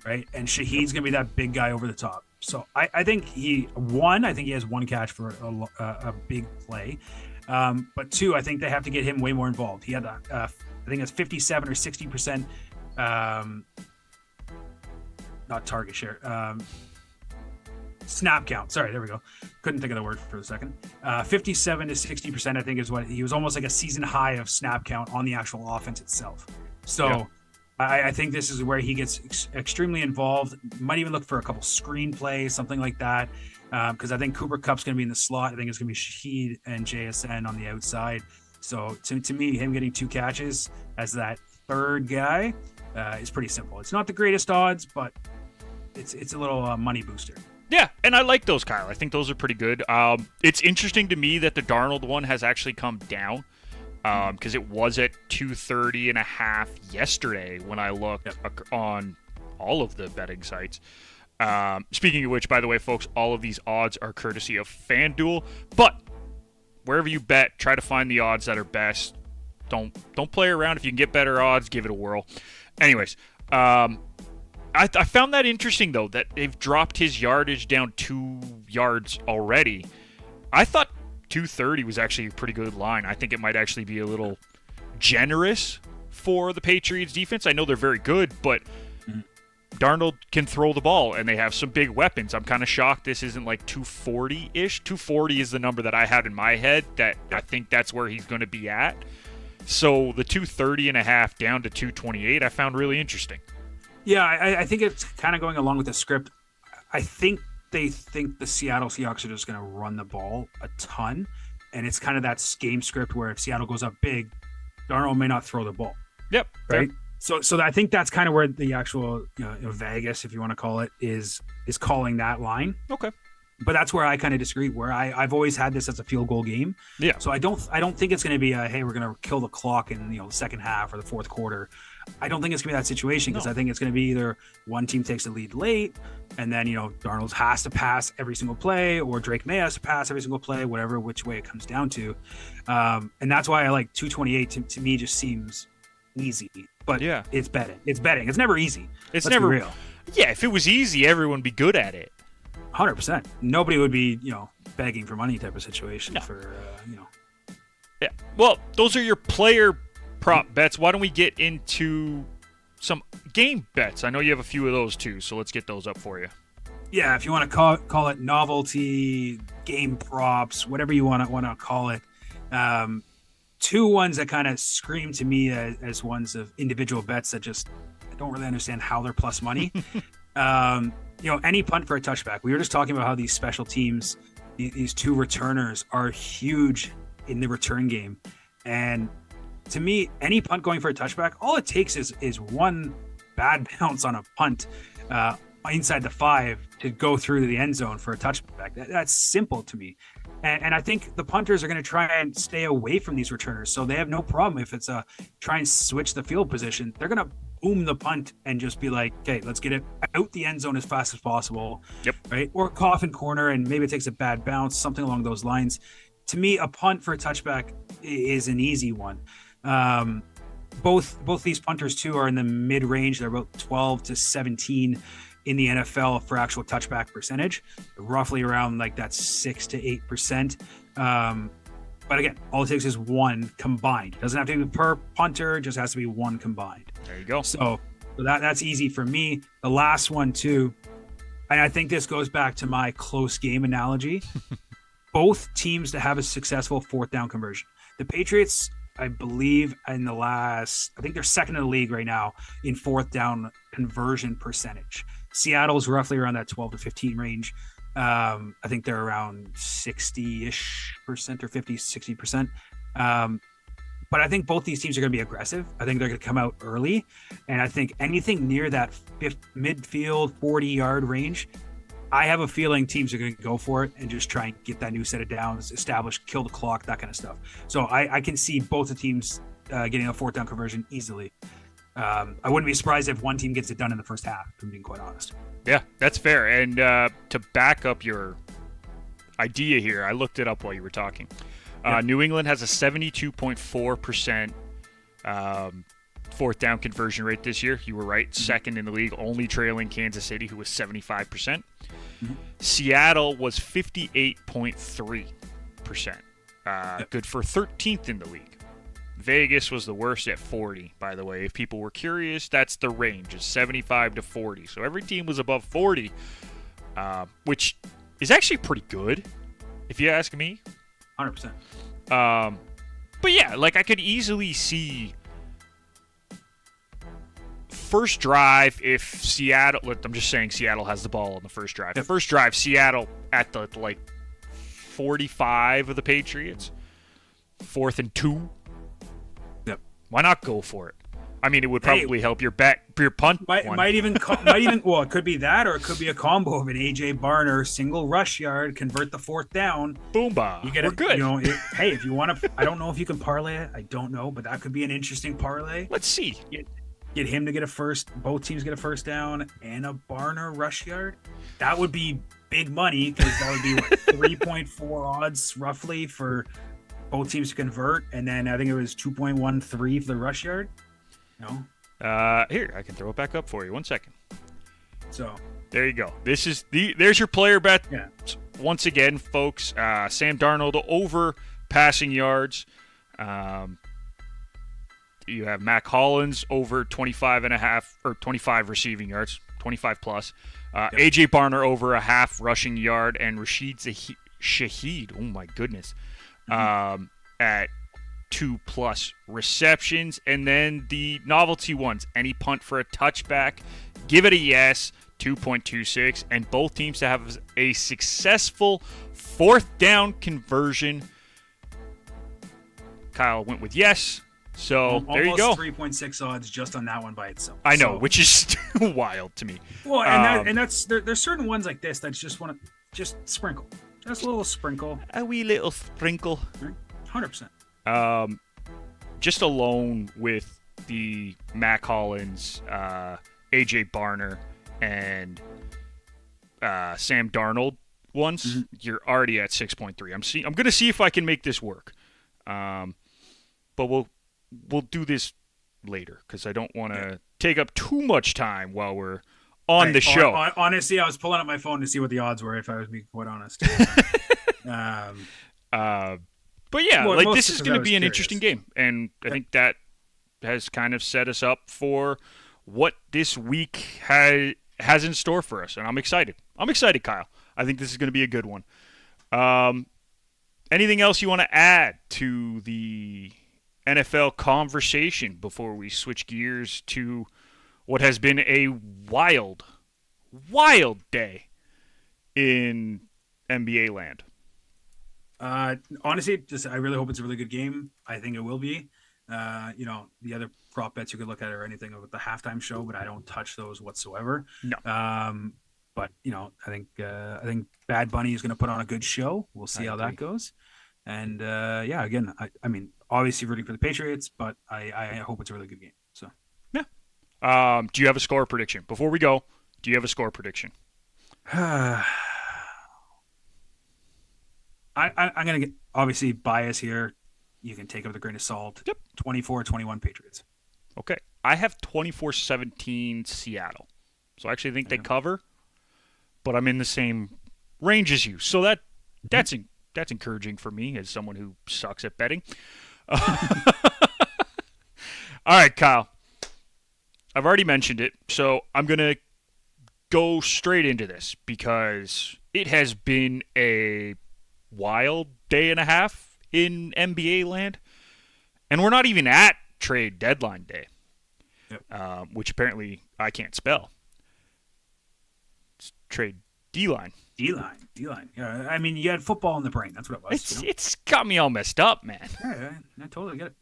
right? And Shaheed's gonna be that big guy over the top. So I think he has one catch for a big play. But 2, I think they have to get him way more involved. He had, I think it's 57 or 60%, not target share, snap count. Sorry, there we go. Couldn't think of the word for a second. 57 to 60%, I think, is what he was, almost like a season high of snap count on the actual offense itself. So yeah. I think this is where he gets extremely involved. Might even look for a couple screen plays, something like that. Because I think Cooper Kupp's going to be in the slot. I think it's going to be Shaheed and JSN on the outside. So to me, him getting 2 catches as that third guy is pretty simple. It's not the greatest odds, but it's a little money booster. Yeah, and I like those, Kyle. I think those are pretty good. It's interesting to me that the Darnold one has actually come down because it was at 230.5 yesterday when I looked on all of the betting sites. Speaking of which, by the way, folks, all of these odds are courtesy of FanDuel. But wherever you bet, try to find the odds that are best. Don't play around. If you can get better odds, give it a whirl. Anyways, I found that interesting, though, that they've dropped his yardage down 2 yards already. I thought 230 was actually a pretty good line. I think it might actually be a little generous for the Patriots defense. I know they're very good, but Darnold can throw the ball, and they have some big weapons. I'm kind of shocked this isn't like 240-ish. 240 is the number that I had in my head, that I think that's where he's going to be at. So the 230.5 down to 228 I found really interesting. Yeah, I think it's kind of going along with the script. I think they think the Seattle Seahawks are just going to run the ball a ton, and it's kind of that game script where if Seattle goes up big, Darnold may not throw the ball. Yep. Right. So I think that's kind of where the actual Vegas, if you want to call it, is calling that line. Okay. But that's where I kind of disagree. Where I've always had this as a field goal game. Yeah. So I don't think it's going to be hey, we're going to kill the clock in the second half or the fourth quarter. I don't think it's going to be that situation because I think it's going to be either one team takes the lead late, and then Darnold has to pass every single play, or Drake May has to pass every single play, which way it comes down to. And that's why I like 228. To me, just seems easy. But yeah, it's betting. It's never easy. Let's never real. Yeah, if it was easy, everyone would be good at it. 100%. Nobody would be, begging for money type of situation for. Yeah. Well, those are your player prop bets. Why don't we get into some game bets? I know you have a few of those too, so let's get those up for you. Yeah, if you want to call it novelty, game props, whatever you want to call it. 2 ones that kind of scream to me as ones of individual bets that just I don't really understand how they're plus money. Any punt for a touchback. We were just talking about how these special teams, these 2 returners are huge in the return game. And to me, any punt going for a touchback, all it takes is one bad bounce on a punt inside the 5 to go through the end zone for a touchback. That's simple to me. And I think the punters are going to try and stay away from these returners. So they have no problem if it's try and switch the field position. They're going to boom the punt and just be like, okay, let's get it out the end zone as fast as possible. Yep. Right. Or coffin corner, and maybe it takes a bad bounce, something along those lines. To me, a punt for a touchback is an easy one. Both these punters too are in the mid range. They're about 12 to 17 in the NFL for actual touchback percentage, roughly around like that 6 to 8%. But again, all it takes is one combined. It doesn't have to be per punter, it just has to be one combined. There you go. So that's easy for me. The last one too, and I think this goes back to my close game analogy. Both teams to have a successful 4th down conversion. The Patriots, I believe I think they're second in the league right now in 4th down conversion percentage. Seattle's roughly around that 12 to 15 range. I think they're around 60-ish percent or 50, 60%. But I think both these teams are going to be aggressive. I think they're going to come out early. And I think anything near that midfield 40-yard range, I have a feeling teams are going to go for it and just try and get that new set of downs, establish, kill the clock, that kind of stuff. So I can see both the teams getting a fourth down conversion easily. I wouldn't be surprised if one team gets it done in the first half, if I'm being quite honest. Yeah, that's fair. And to back up your idea here, I looked it up while you were talking. New England has a 72.4% fourth down conversion rate this year. You were right. Second in the league, only trailing Kansas City, who was 75%. Mm-hmm. Seattle was 58.3%. Good for 13th in the league. Vegas was the worst at 40, by the way. If people were curious, that's the range. It's 75 to 40. So every team was above 40, which is actually pretty good, if you ask me. 100%. But yeah, like I could easily see first drive if Seattle, I'm just saying Seattle has the ball on the first drive. The first drive, Seattle at the 45 of the Patriots, 4th and 2. Yep. Why not go for it? I mean, it would probably help your punt. Might even well, it could be that, or it could be a combo of an AJ Barner single rush yard, convert the fourth down. Boomba. We're good. Hey, if you want to, I don't know if you can parlay it. I don't know, but that could be an interesting parlay. Let's see. Get him to get both teams get a first down and a Barner rush yard. That would be big money because that would be 3.4 odds roughly for both teams to convert, and then I think it was 2.13 for the rush yard. No. Here, I can throw it back up for you. 1 second. So there you go. There's your player bet. Yeah. Once again, folks, Sam Darnold over passing yards. You have Mac Hollins over 25.5 or 25 receiving yards, 25 plus. AJ Barner over a half rushing yard, and Rashid Shaheed, oh my goodness, at 2+ receptions. And then the novelty ones, any punt for a touchback, give it a yes, 2.26. And both teams to have a successful fourth down conversion. Kyle went with yes. So there you go. Almost 3.6 odds just on that one by itself. I know, which is still wild to me. Well, and that's there's certain ones like this that just want to just sprinkle, just a little sprinkle, a wee little sprinkle. 100%. Just alone with the Mac Hollins, AJ Barner, and Sam Darnold ones, you're already at 6.3. I'm gonna see if I can make this work. But we'll do this later because I don't want to take up too much time while we're on the show. Honestly, I was pulling up my phone to see what the odds were, if I was being quite honest. But yeah, this is going to be an interesting game, and I think that has kind of set us up for what this week has in store for us, and I'm excited. Kyle. I think this is going to be a good one. Anything else you want to add to the NFL conversation before we switch gears to what has been a wild day in NBA land? Honestly, I really hope it's a really good game. I think it will be. The other prop bets you could look at or anything with the halftime show, but I don't touch those whatsoever. No. But I think Bad Bunny is going to put on a good show. We'll see how that goes. And again, I mean, obviously rooting for the Patriots, but I hope it's a really good game. So yeah. Do you have a score prediction before we go? Do you have a score prediction? I'm going to get obviously bias here. You can take it with a grain of salt. Yep. 24-21 Patriots. Okay. I have 24-17 Seattle. So I actually think they cover, but I'm in the same range as you. So that's encouraging for me as someone who sucks at betting. All right, Kyle. I've already mentioned it, so I'm going to go straight into this because it has been a wild day and a half in NBA land, and we're not even at trade deadline day, which apparently I can't spell. It's trade D-line. D-line. Yeah, I mean, you had football in the brain. That's what it was. It's got me all messed up, man. Yeah, I totally get it.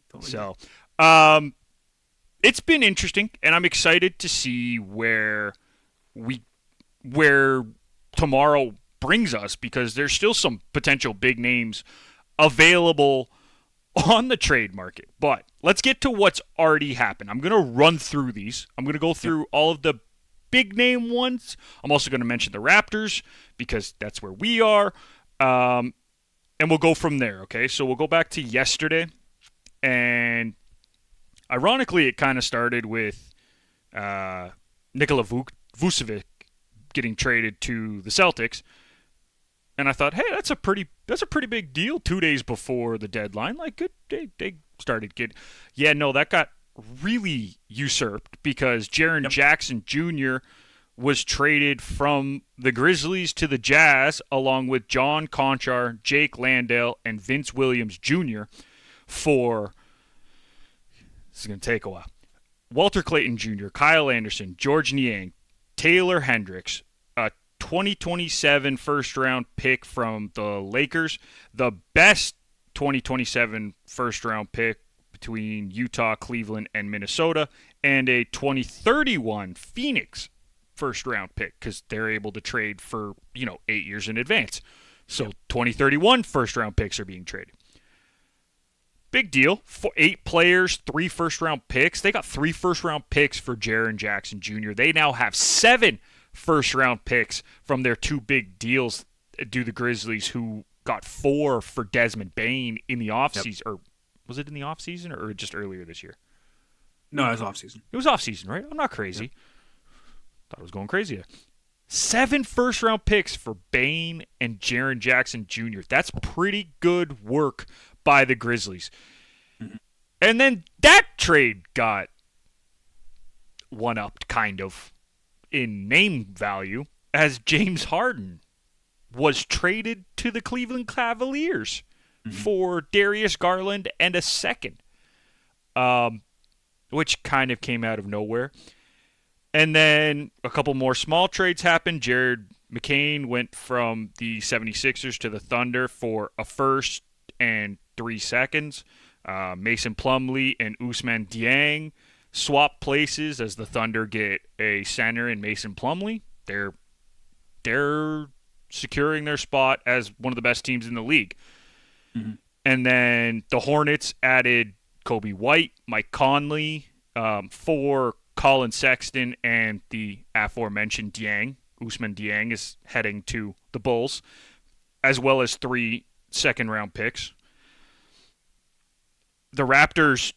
It's been interesting, and I'm excited to see where tomorrow brings us, because there's still some potential big names available on the trade market. But let's get to what's already happened. I'm going to run through these. I'm going to go through all of the big name ones. I'm also going to mention the Raptors because that's where we are. And we'll go from there, okay? So we'll go back to yesterday. And ironically, it kind of started with Nikola Vucevic getting traded to the Celtics. And I thought, hey, that's a pretty big deal 2 days before the deadline. Like, good, they started getting. Yeah, no, that got really usurped because Jaren Jackson Jr. was traded from the Grizzlies to the Jazz along with John Conchar, Jake Landale, and Vince Williams Jr. for, this is going to take a while, Walter Clayton Jr., Kyle Anderson, George Niang, Taylor Hendricks, a 2027 first-round pick from the Lakers, the best 2027 first-round pick between Utah, Cleveland, and Minnesota, and a 2031 Phoenix first-round pick because they're able to trade for, 8 years in advance. So 2031 first-round picks are being traded. Big deal. 8 players, 3 first-round picks. They got 3 first-round picks for Jaren Jackson Jr. They now have 7 first-round picks from their 2 big deals due the Grizzlies, who got 4 for Desmond Bane in the offseason. Or was it in the offseason or just earlier this year? No, it was offseason. It was offseason, right? I'm not crazy. Yep. Thought I was going crazy. 7 first-round picks for Bane and Jaren Jackson Jr. That's pretty good work by the Grizzlies. Mm-hmm. And then that trade got one-upped, kind of, in name value, as James Harden was traded to the Cleveland Cavaliers for Darius Garland and a second, which kind of came out of nowhere. And then a couple more small trades happened. Jared McCain went from the 76ers to the Thunder for a first and 3 seconds. Mason Plumlee and Ousmane Dieng swap places as the Thunder get a center in Mason Plumlee. They're securing their spot as one of the best teams in the league. Mm-hmm. And then the Hornets added Kobe White, Mike Conley, for Colin Sexton, and the aforementioned Dieng. Ousmane Dieng is heading to the Bulls, as well as 3 second-round picks. The Raptors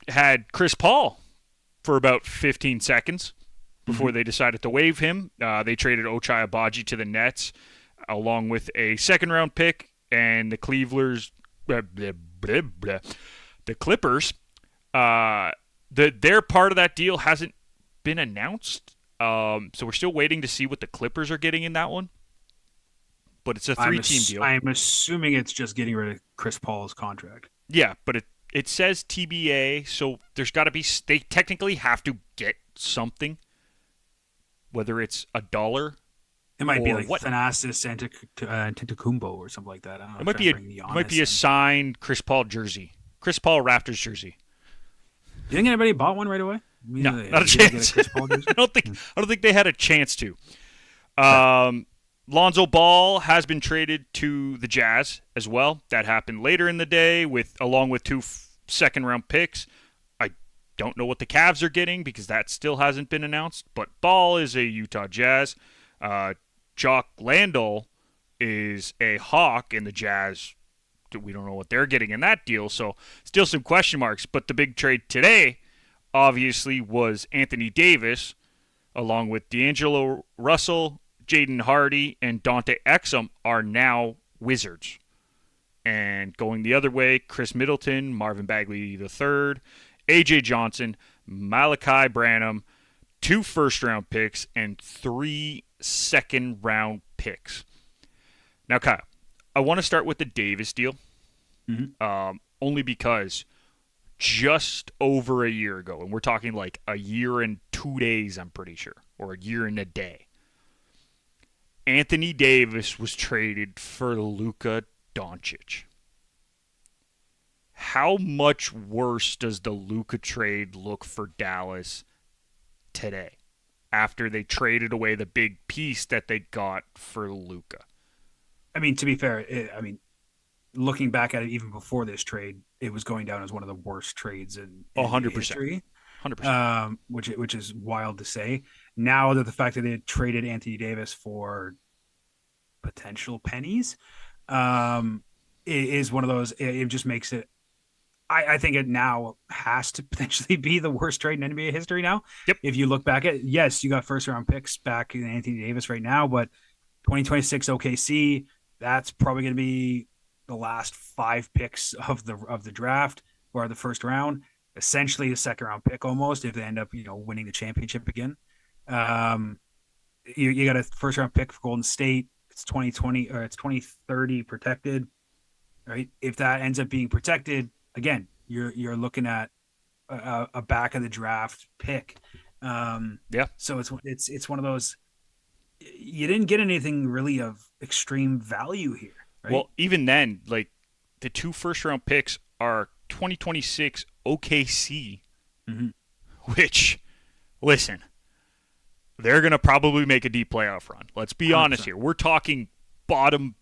had Chris Paul for about 15 seconds before they decided to waive him. They traded Ochai Agbaji to the Nets, along with a second-round pick, and the Clippers, their part of that deal hasn't been announced, so we're still waiting to see what the Clippers are getting in that one. But it's a 3-team deal. I'm assuming it's just getting rid of Chris Paul's contract. Yeah, but it says TBA, so there's got to be. They technically have to get something, whether it's $1. It might be like Thanasis Antetokounmpo or something like that. I don't know. It might be a signed Chris Paul jersey, Chris Paul Raptors jersey. Do you think anybody bought one right away? No, not a chance. I don't think they had a chance to. Lonzo Ball has been traded to the Jazz as well. That happened later in the day, along with 2 second-round picks. I don't know what the Cavs are getting because that still hasn't been announced. But Ball is a Utah Jazz. Jock Landale is a Hawk in the Jazz. We don't know what they're getting in that deal, so still some question marks. But the big trade today, obviously, was Anthony Davis, along with D'Angelo Russell, Jaden Hardy, and Dante Exum are now Wizards. And going the other way, Chris Middleton, Marvin Bagley III, A.J. Johnson, Malachi Branham, 2 first-round picks, and 3 second-round picks. Now, Kyle, I want to start with the Davis deal, only because just over a year ago, and we're talking like a year and 2 days, I'm pretty sure, or a year and a day, Anthony Davis was traded for Luka Doncic. How much worse does the Luka trade look for Dallas today? after they traded away the big piece that they got for Luka. I mean, to be fair, looking back at it even before this trade, it was going down as one of the worst trades in 100%. history. 100%. Which is wild to say. Now that the fact that they had traded Anthony Davis for potential pennies, it is one of those. It just makes it. I think it now has to potentially be the worst trade in NBA history now. Yep. If you look back at, yes, you got first round picks back in Anthony Davis right now, but 2026 OKC, that's probably going to be the last 5 picks of the draft or the first round, essentially a second round pick almost if they end up, winning the championship again. You got a first round pick for Golden State. It's 2020 or it's 2030 protected, right? If that ends up being protected, again, you're looking at a back of the draft pick. Yeah. So it's one of those. You didn't get anything really of extreme value here. Right? Well, even then, like the 2 first-round picks are 2026 OKC, which, listen, they're going to probably make a deep playoff run. Let's be 100%. Honest here. We're talking bottom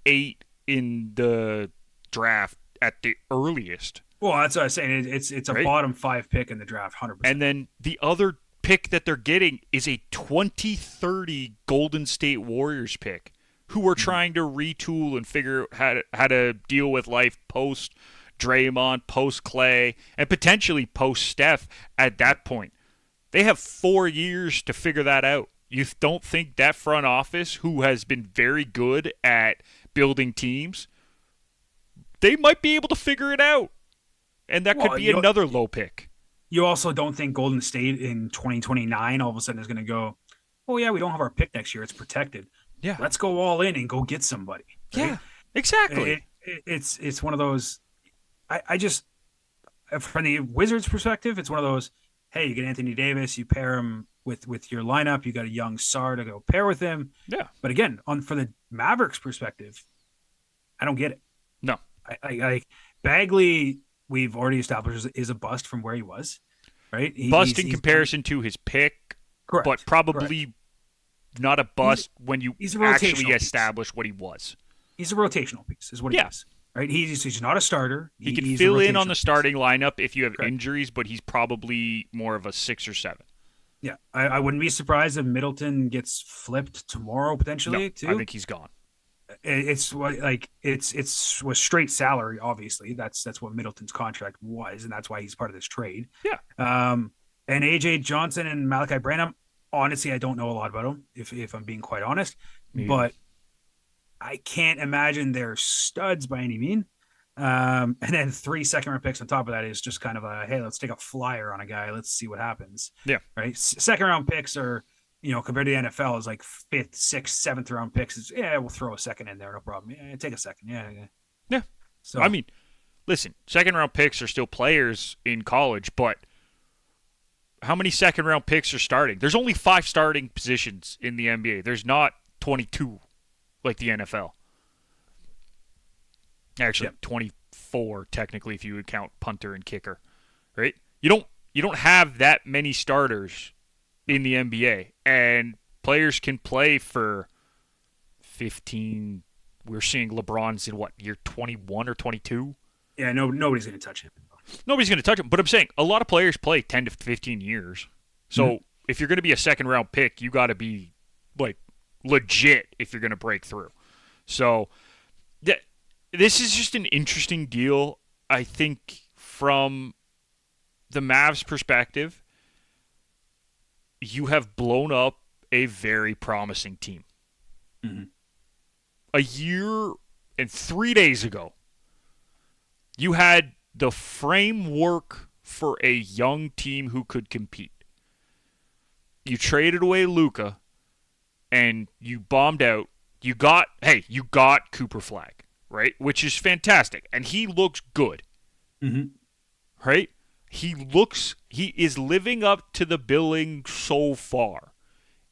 8 in the draft at the earliest. Well, that's what I was saying. It's a right? Bottom 5 pick in the draft, 100%. And then the other pick that they're getting is a 2030 Golden State Warriors pick, who are trying to retool and figure how to deal with life post Draymond, post Clay, and potentially post Steph at that point. They have 4 years to figure that out. You don't think that front office, who has been very good at building teams, they might be able to figure it out. And that could be another low pick. You also don't think Golden State in 2029 all of a sudden is going to go, oh, yeah, we don't have our pick next year. It's protected. Yeah. Let's go all in and go get somebody. Right? Yeah, exactly. It's one of those. I just, from the Wizards' perspective, it's one of those, hey, you get Anthony Davis, you pair him with your lineup, you got a young Sar to go pair with him. Yeah. But again, for the Mavericks' perspective, I don't get it. No. I Bagley, we've already established, is a bust from where he was, right? Bust in comparison to his pick, correct, but probably not a bust when you actually establish what he was. He's a rotational piece, is what he is, right? He's not a starter. He can fill in on the starting lineup if you have injuries, but he's probably more of a 6 or 7. Yeah, I wouldn't be surprised if Middleton gets flipped tomorrow potentially too. I think he's gone. It's was straight salary. Obviously, that's what Middleton's contract was, and that's why he's part of this trade. Yeah. And AJ Johnson and Malachi Branham. Honestly, I don't know a lot about them, if I'm being quite honest. But I can't imagine they're studs by any mean. And then 3 second-round picks on top of that is just kind of a, hey, let's take a flyer on a guy. Let's see what happens. Yeah. Right. Second-round picks are, compared to the NFL, is like 5th, 6th, 7th round picks. It's, we'll throw a second in there, no problem. Yeah, take a second. Yeah. So I mean, listen, second-round picks are still players in college, but how many second-round picks are starting? There's only 5 starting positions in the NBA. There's not 22 like the NFL. Actually, 24 technically if you would count punter and kicker, right? You don't have that many starters in the NBA, and players can play for 15. We're seeing LeBron's in year 21 or 22. Yeah, nobody's going to touch him. Nobody's going to touch him, but I'm saying a lot of players play 10 to 15 years. So if you're going to be a second-round pick, you got to be like legit if you're going to break through. So this is just an interesting deal. I think from the Mavs' perspective, you have blown up a very promising team. Mm-hmm. A year and 3 days ago, you had the framework for a young team who could compete. You traded away Luka, and you bombed out. You got Cooper Flag, right? Which is fantastic, and he looks good, right? He is living up to the billing so far.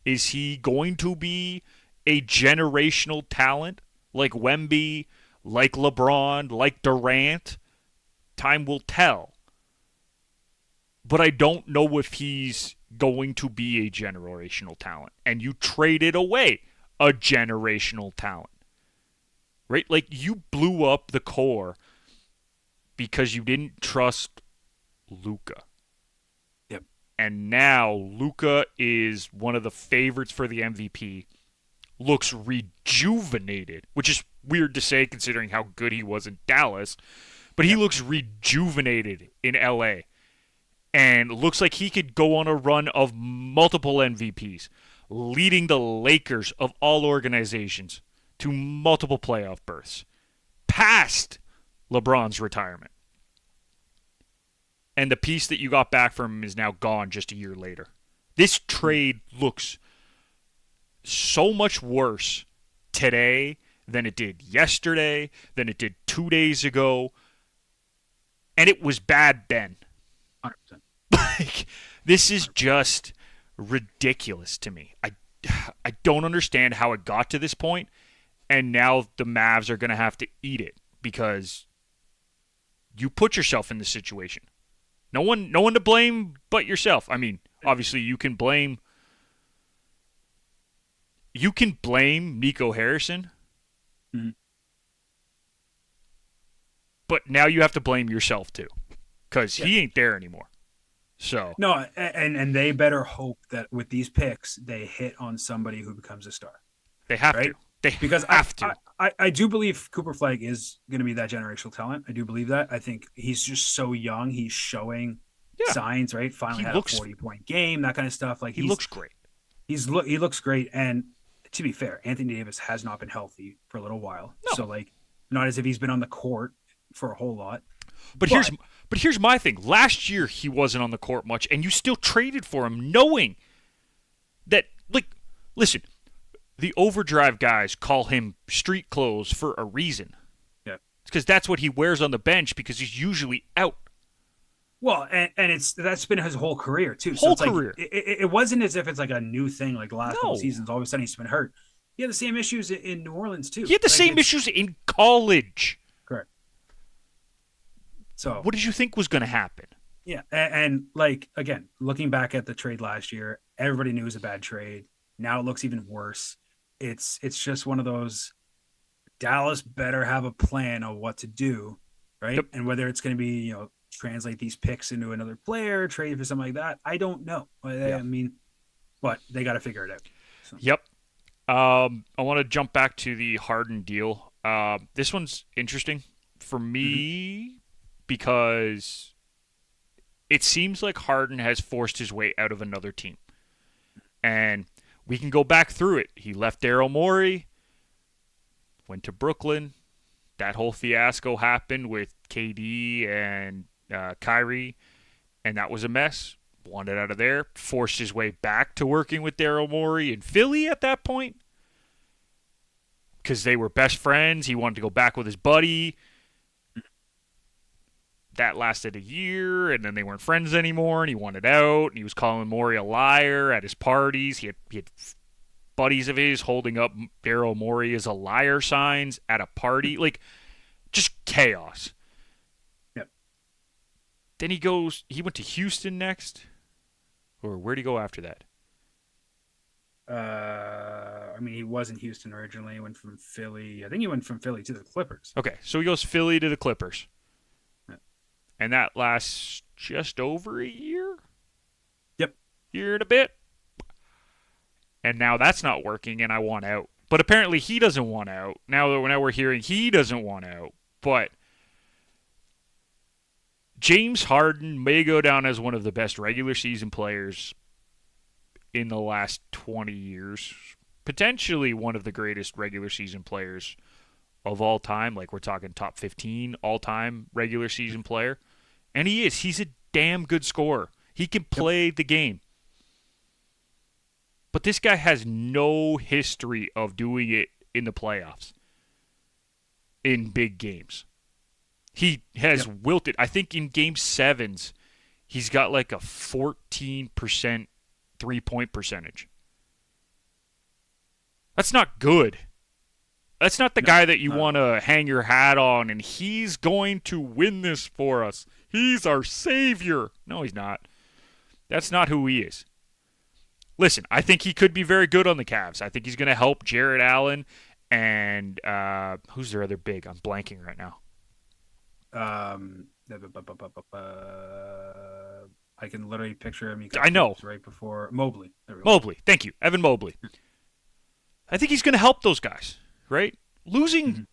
Is he going to be a generational talent like Wemby, like LeBron, like Durant? Time will tell. But I don't know if he's going to be a generational talent, and you traded away a generational talent. Right? Like, you blew up the core because you didn't trust Luka. Yep. And now Luka is one of the favorites for the MVP. Looks rejuvenated, which is weird to say considering how good he was in Dallas. But he looks rejuvenated in LA. And looks like he could go on a run of multiple MVPs, leading the Lakers of all organizations to multiple playoff berths, past LeBron's retirement. And the piece that you got back from him is now gone just a year later. This trade looks so much worse today than it did yesterday, than it did 2 days ago. And it was bad then. 100%. Like, this is just ridiculous to me. I don't understand how it got to this point, and now the Mavs are going to have to eat it because you put yourself in this situation. No one to blame but yourself. I mean, obviously you can blame Nico Harrison. Mm-hmm. But now you have to blame yourself too, because he ain't there anymore. So no, and they better hope that with these picks they hit on somebody who becomes a star. They have right? to. They because have to. I do believe Cooper Flag is going to be that generational talent. I do believe that. I think he's just so young. He's showing signs, right? Finally had a 40-point game, that kind of stuff. Like he looks great. He looks great. And to be fair, Anthony Davis has not been healthy for a little while. No. So like, not as if he's been on the court for a whole lot. But here's my thing. Last year he wasn't on the court much, and you still traded for him, knowing that, like, listen, the Overdrive guys call him street clothes for a reason. Yeah, it's because that's what he wears on the bench because he's usually out. Well, and that's been his whole career too. Whole so it's career. Like, it wasn't as if it's like a new thing. Like the last couple seasons, all of a sudden he's been hurt. He had the same issues in New Orleans too. He had the same issues in college. Correct. So what did you think was going to happen? Yeah, and like, again, looking back at the trade last year, everybody knew it was a bad trade. Now it looks even worse. It's just one of those, Dallas better have a plan of what to do, right? Yep. And whether it's going to be, translate these picks into another player, trade for something like that, I don't know. I mean, but they got to figure it out. So. Yep. I want to jump back to the Harden deal. This one's interesting for me because it seems like Harden has forced his way out of another team. And we can go back through it. He left Daryl Morey, went to Brooklyn. That whole fiasco happened with KD and Kyrie, and that was a mess. Wanted out of there. Forced his way back to working with Daryl Morey in Philly at that point because they were best friends. He wanted to go back with his buddy. That lasted a year, and then they weren't friends anymore, and he wanted out, and he was calling Morey a liar at his parties. He had buddies of his holding up Daryl Morey as a liar signs at a party. Like, just chaos. Yep. Then he went to Houston next? Or where'd he go after that? I mean, he was in Houston originally. He went from Philly. I think he went from Philly to the Clippers. Okay, so he goes Philly to the Clippers. Yep. And that lasts just over a year? Yep. Year and a bit. And now that's not working, and I want out. But apparently he doesn't want out. Now we're hearing he doesn't want out. But James Harden may go down as one of the best regular season players in the last 20 years. Potentially one of the greatest regular season players of all time. Like, we're talking top 15 all-time regular season player. And he is. He's a damn good scorer. He can play the game. But this guy has no history of doing it in the playoffs, in big games. He has wilted. I think in Game 7s, he's got like a 14% three-point percentage. That's not good. That's not the guy that you want to hang your hat on, and he's going to win this for us. He's our savior. No, he's not. That's not who he is. listen, I think he could be very good on the Cavs. I think he's going to help Jared Allen and who's their other big? I'm blanking right now. I can literally picture him. I know. Right before Mobley. Mobley. Thank you. Evan Mobley. I think he's going to help those guys, right? Losing.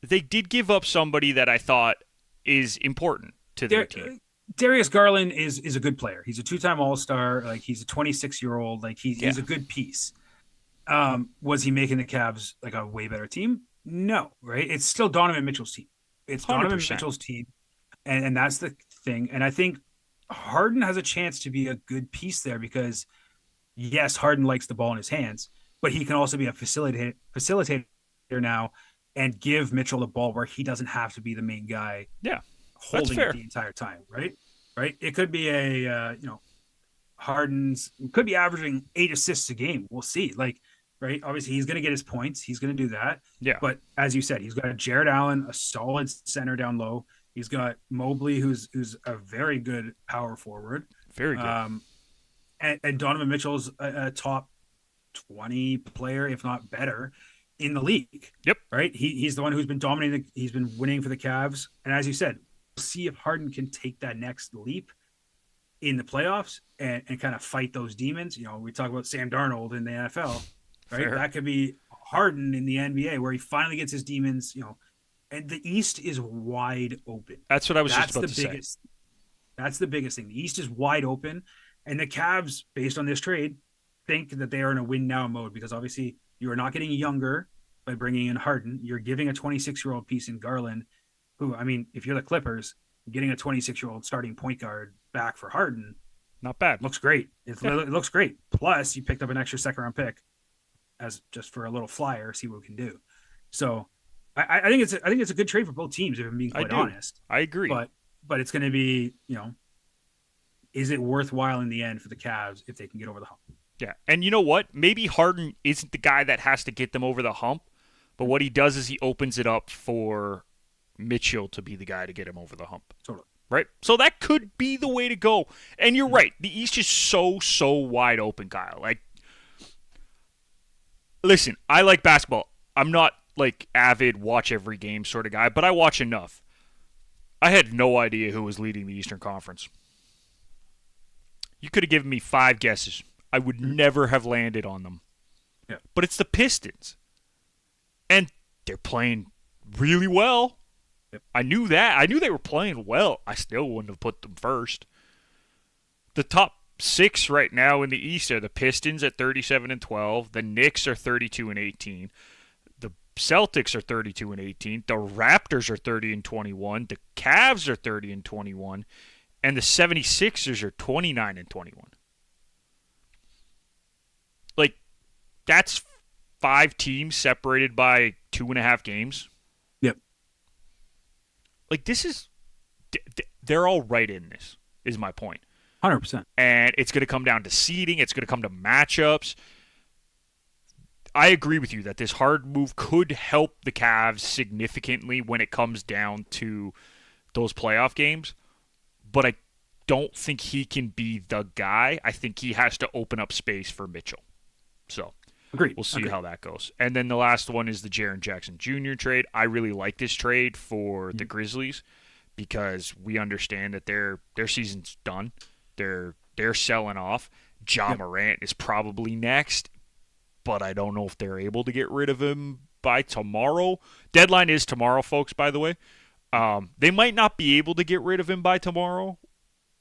They did give up somebody that I thought is important to their team. Darius Garland is a good player. He's a 2-time All-Star. Like, he's a 26-year-old. Like, he's a good piece. Was he making the Cavs like a way better team? No, right? It's still Donovan Mitchell's team. It's 100%. Donovan Mitchell's team, and that's the thing. And I think Harden has a chance to be a good piece there because, yes, Harden likes the ball in his hands, but he can also be a facilitator now and give Mitchell the ball where he doesn't have to be the main guy. Yeah, holding it the entire time, right? It could be Harden's could be averaging 8 assists a game. We'll see. Like, right? Obviously, he's going to get his points. He's going to do that. Yeah. But as you said, he's got Jared Allen, a solid center down low. He's got Mobley, who's a very good power forward. Very good. And Donovan Mitchell's a top 20 player, if not better, in the league. Yep. Right? He's the one who's been dominating. He's been winning for the Cavs. And as you said, we'll see if Harden can take that next leap in the playoffs and kind of fight those demons. You know, we talk about Sam Darnold in the NFL, right? Fair. That could be Harden in the NBA where he finally gets his demons, you know, and the East is wide open. That's what I was just about to say. That's the biggest thing. The East is wide open. And the Cavs, based on this trade, think that they are in a win now mode because obviously you are not getting younger by bringing in Harden. You're giving a 26-year-old piece in Garland, who, I mean, if you're the Clippers, getting a 26-year-old starting point guard back for Harden, not bad. Looks great. It looks great. Plus, you picked up an extra second-round pick as just for a little flyer, see what we can do. So, I think it's a good trade for both teams. If I'm being quite honest, I agree. But it's going to be, you know, is it worthwhile in the end for the Cavs if they can get over the hump? Yeah, and you know what? Maybe Harden isn't the guy that has to get them over the hump, but what he does is he opens it up for Mitchell to be the guy to get him over the hump. Totally. Right? So that could be the way to go. And you're right. The East is so wide open, Kyle. Like, listen, I like basketball. I'm not like avid watch every game sort of guy, but I watch enough. I had no idea who was leading the Eastern Conference. You could have given me 5 guesses. I would never have landed on them. Yeah. But it's the Pistons. And they're playing really well. Yep. I knew that. I knew they were playing well. I still wouldn't have put them first. The top 6 right now in the East are the Pistons at 37-12. The Knicks are 32-18. The Celtics are 32-18. The Raptors are 30-21. The Cavs are 30-21. And the 76ers are 29-21. Like, that's 5 teams separated by 2.5 games. Yep. Like, this is... They're all right in this, is my point. 100%. And it's going to come down to seeding. It's going to come to matchups. I agree with you that this hard move could help the Cavs significantly when it comes down to those playoff games. But I don't think he can be the guy. I think he has to open up space for Mitchell. So agreed. We'll see how that goes. And then the last one is the Jaren Jackson Jr. trade. I really like this trade for the Grizzlies because we understand that their season's done. They're selling off. Ja Morant is probably next, but I don't know if they're able to get rid of him by tomorrow. Deadline is tomorrow, folks, by the way. They might not be able to get rid of him by tomorrow,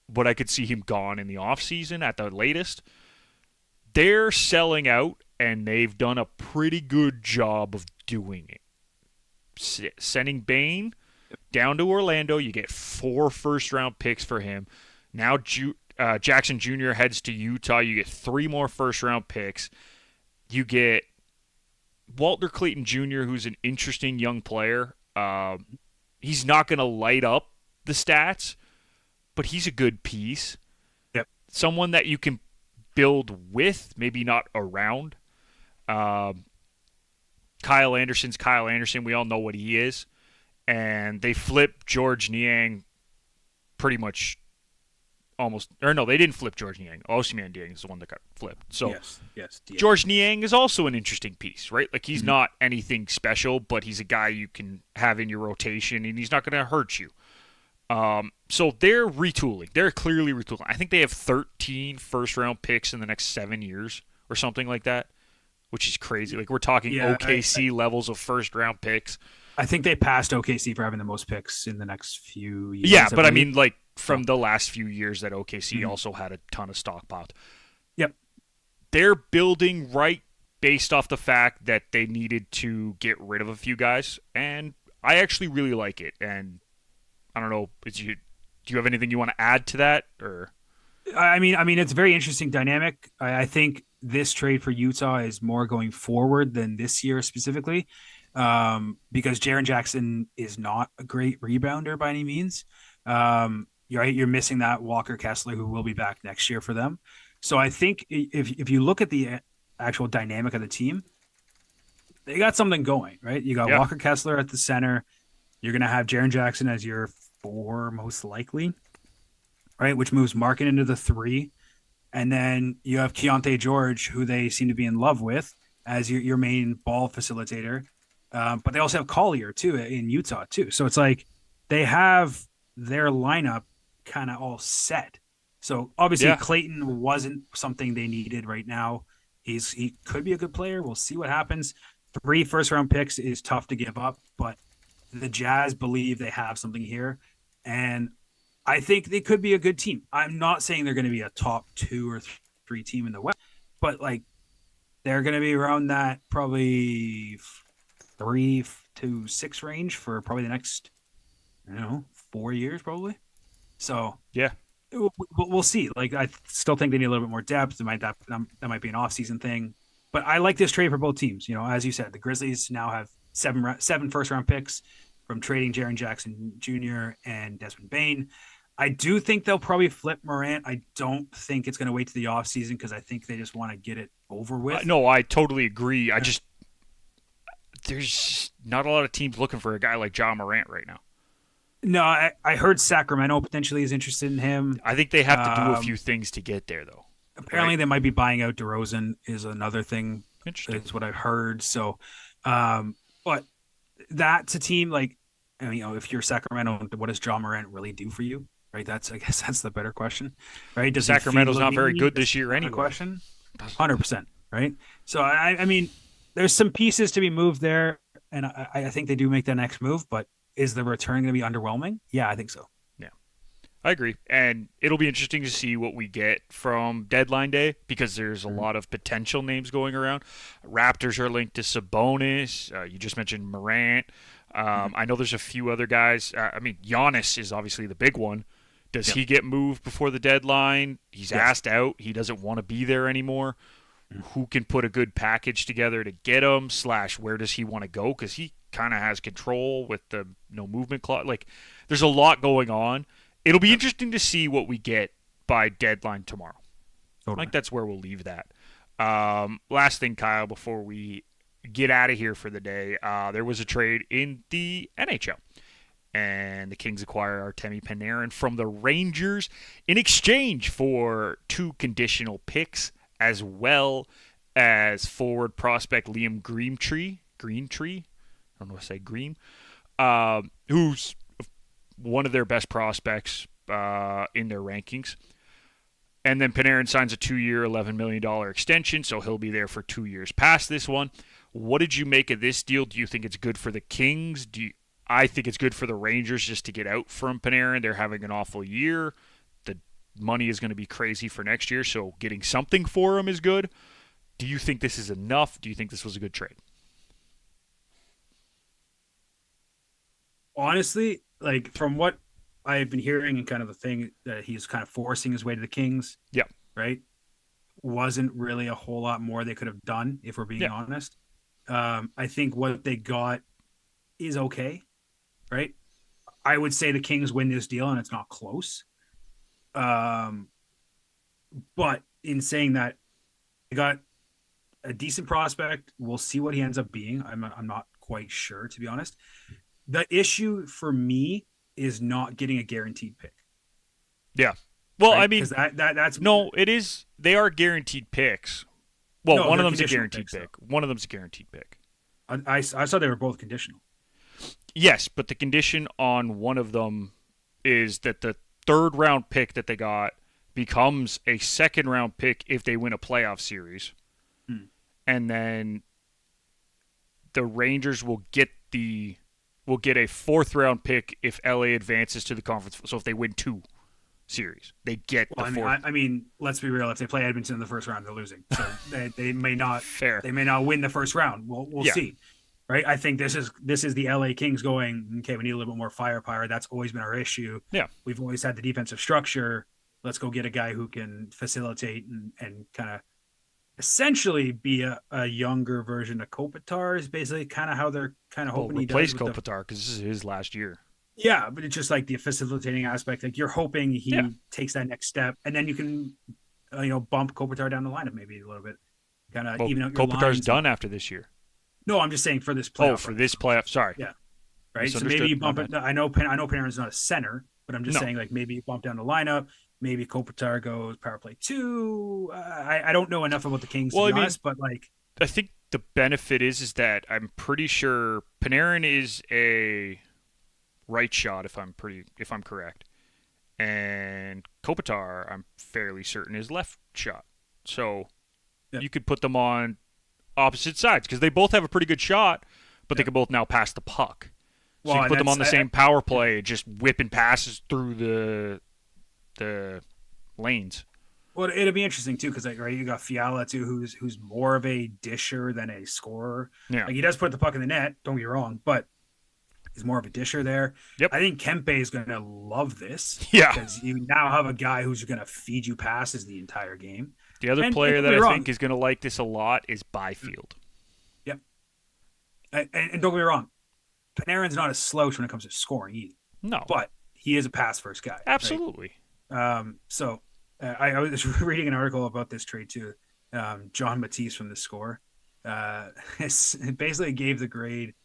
but I could see him gone in the offseason at the latest. They're selling out, and they've done a pretty good job of doing it. Sending Bane down to Orlando, you get 4 first-round picks for him. Now Jackson Jr. heads to Utah. You get 3 more first-round picks. You get Walter Clayton Jr., who's an interesting young player. He's not going to light up the stats, but he's a good piece. Yep. Someone that you can build with, maybe not around. Kyle Anderson's Kyle Anderson. We all know what he is. And they flipped George Niang pretty much almost, or no, they didn't flip George Niang. Ousmane Dieng is the one that got flipped. So yes. George Niang is also an interesting piece, right? Like he's not anything special, but he's a guy you can have in your rotation, and he's not going to hurt you. So they're retooling. They're clearly retooling. I think they have 13 first-round picks in the next 7 years or something like that, which is crazy. Like we're talking OKC levels of first-round picks. I think they passed OKC for having the most picks in the next few years. Yeah, but I mean, like from the last few years that OKC also had a ton of stockpiled. Yep. They're building right based off the fact that they needed to get rid of a few guys, and I actually really like it. And I don't know, do you have anything you want to add to that? Or I mean, it's a very interesting dynamic. I think this trade for Utah is more going forward than this year specifically. Because Jaren Jackson is not a great rebounder by any means. You're missing that Walker Kessler, who will be back next year for them. So I think if you look at the actual dynamic of the team, they got something going, right? You got Walker Kessler at the center. You're going to have Jaren Jackson as your 4 most likely, right? Which moves Markin into the 3. And then you have Keontae George, who they seem to be in love with, as your main ball facilitator. But they also have Collier too in Utah too. So it's like they have their lineup kind of all set. So obviously Clayton wasn't something they needed right now. He could be a good player. We'll see what happens. 3 first-round picks is tough to give up, but the Jazz believe they have something here, and I think they could be a good team. I'm not saying they're going to be a top 2 or 3 team in the West, but like they're going to be around that probably 3 to 6 range for probably the next, 4 years probably. So yeah, we'll see. Like I still think they need a little bit more depth. That might be an off-season thing, but I like this trade for both teams. As you said, the Grizzlies now have 7 first-round picks from trading Jaren Jackson Jr. and Desmond Bane. I do think they'll probably flip Morant. I don't think it's going to wait to the offseason because I think they just want to get it over with. No, I totally agree. There's not a lot of teams looking for a guy like Ja Morant right now. No, I heard Sacramento potentially is interested in him. I think they have to do a few things to get there, though. Apparently, they might be buying out DeRozan is another thing. Interesting. Is what I've heard. So, but that's a team like, if you're Sacramento, what does Ja Morant really do for you? Right. I guess that's the better question. Right. Does Sacramento's not very good this year anyway. Question. 100%. Right. So I mean, there's some pieces to be moved there, and I think they do make that next move. But is the return going to be underwhelming? Yeah, I think so. Yeah, I agree, and it'll be interesting to see what we get from deadline day because there's a lot of potential names going around. Raptors are linked to Sabonis. You just mentioned Morant. I know there's a few other guys. Giannis is obviously the big one. Does he get moved before the deadline? He's asked out. He doesn't want to be there anymore. Who can put a good package together to get him, / where does he want to go? Because he kind of has control with the no movement clause. Like, there's a lot going on. It'll be interesting to see what we get by deadline tomorrow. Totally. Like, that's where we'll leave that. Last thing, Kyle, before we get out of here for the day, there was a trade in the NHL. And the Kings acquire Artemi Panarin from the Rangers in exchange for 2 conditional picks, as well as forward prospect Liam Greentree. I don't know if I say Green. Who's one of their best prospects in their rankings. And then Panarin signs a 2-year, $11 million extension, so he'll be there for 2 years past this one. What did you make of this deal? Do you think it's good for the Kings? I think it's good for the Rangers just to get out from Panarin. They're having an awful year. The money is going to be crazy for next year, so getting something for him is good. Do you think this is enough? Do you think this was a good trade? Honestly, like from what I've been hearing and kind of the thing that he's kind of forcing his way to the Kings. Yeah. Right. Wasn't really a whole lot more they could have done, if we're being honest. I think what they got is okay. Right. I would say the Kings win this deal and it's not close. But in saying that, they got a decent prospect. We'll see what he ends up being. I'm not quite sure, to be honest. The issue for me is not getting a guaranteed pick. Yeah. Well, right? I mean, that's no, it is. They are guaranteed picks. Well, No, one of they're them's a conditional guaranteed picks, pick. One of them's a guaranteed pick. I saw they were both conditional. Yes, but the condition on one of them is that the third round pick that they got becomes a second round pick if they win a playoff series. And then the Rangers will get a fourth round pick if LA advances to the conference. So if they win 2 series, they get the fourth. I mean, let's be real. If they play Edmonton in the first round, they're losing. So they may not. Fair. They may not win the first round. We'll see. Right. I think this is the LA Kings going, okay, we need a little bit more firepower. That's always been our issue. Yeah. We've always had the defensive structure. Let's go get a guy who can facilitate and kind of essentially be a younger version of Kopitar is basically kind of how they're kind of hoping he does. Replace Kopitar because this is his last year. Yeah, but it's just like the facilitating aspect. Like you're hoping he takes that next step, and then you can, bump Kopitar down the lineup maybe a little bit. Kind of even out your Kopitar's lines. done after this year. No, I'm just saying for this playoff. Oh, for this playoff. Sorry. Yeah. Right. So maybe you bump it. I know Panarin's not a center, but I'm just saying like maybe you bump down the lineup. Maybe Kopitar goes power play 2. I don't know enough about the Kings to be honest, but like I think the benefit is that I'm pretty sure Panarin is a right shot if I'm correct, and Kopitar I'm fairly certain is left shot. So you could put them on opposite sides because they both have a pretty good shot, but they can both now pass the puck. So you can put them on the same power play, just whipping passes through the lanes. Well, it'll be interesting too because you got Fiala too, who's more of a disher than a scorer. Yeah, like he does put the puck in the net. Don't get me wrong, but he's more of a disher there. Yep. I think Kempe is going to love this. Yeah, because you now have a guy who's going to feed you passes the entire game. The other player that I think is going to like this a lot is Byfield. Yep. And don't get me wrong, Panarin's not a slouch when it comes to scoring either. No, but he is a pass first guy. Absolutely. Right? I was reading an article about this trade too. John Matisse from The Score basically gave the grade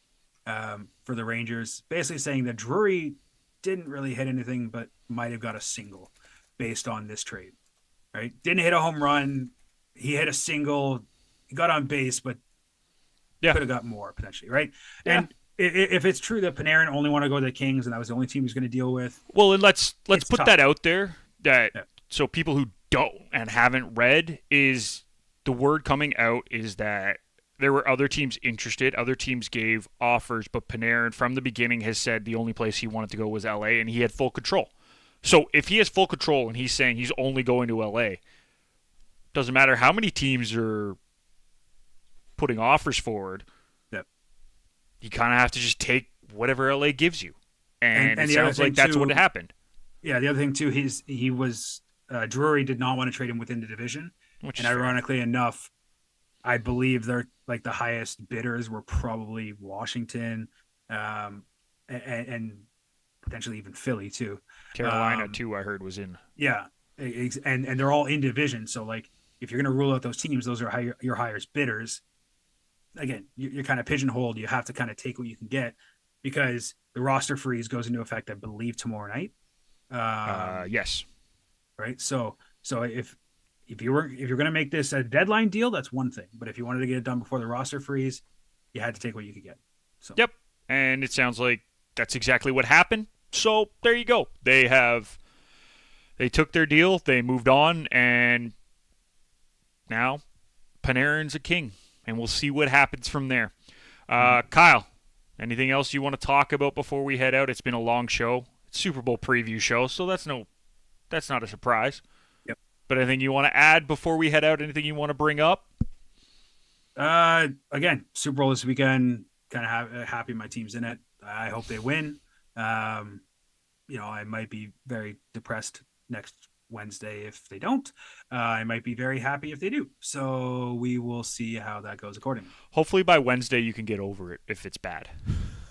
for the Rangers, basically saying that Drury didn't really hit anything, but might have got a single based on this trade. Right? Didn't hit a home run. He hit a single. He got on base, but could have got more potentially. Right? Yeah. And if it's true that Panarin only wanted to go to the Kings and that was the only team he was going to deal with, well, and let's put that out there. So people who don't and haven't read, is the word coming out is that there were other teams interested. Other teams gave offers, but Panarin from the beginning has said the only place he wanted to go was LA, and he had full control. So if he has full control and he's saying he's only going to LA, doesn't matter how many teams are putting offers forward. Yep. You kind of have to just take whatever LA gives you, and it sounds like that's what happened. Yeah, the other thing too, he was Drury did not want to trade him within the division, and ironically enough, I believe they're like the highest bidders were probably Washington, and potentially even Philly too. Carolina too, I heard was in. Yeah, and they're all in division. So like, if you're going to rule out those teams, those are your highest bidders. Again, you're kind of pigeonholed. You have to kind of take what you can get because the roster freeze goes into effect, I believe, tomorrow night. Yes. Right. So if you're going to make this a deadline deal, that's one thing. But if you wanted to get it done before the roster freeze, you had to take what you could get. So. Yep. And it sounds like that's exactly what happened. So there you go. They took their deal, they moved on, and now Panarin's a king, and we'll see what happens from there. Kyle, anything else you want to talk about before we head out? It's been a long show. It's Super Bowl preview show, so that's not a surprise. Yep. But anything you want to add before we head out? Anything you want to bring up? Again, Super Bowl this weekend. Kind of happy my team's in it. I hope they win. I might be very depressed next Wednesday if they don't. I might be very happy if they do. So we will see how that goes accordingly. Hopefully by Wednesday you can get over it if it's bad.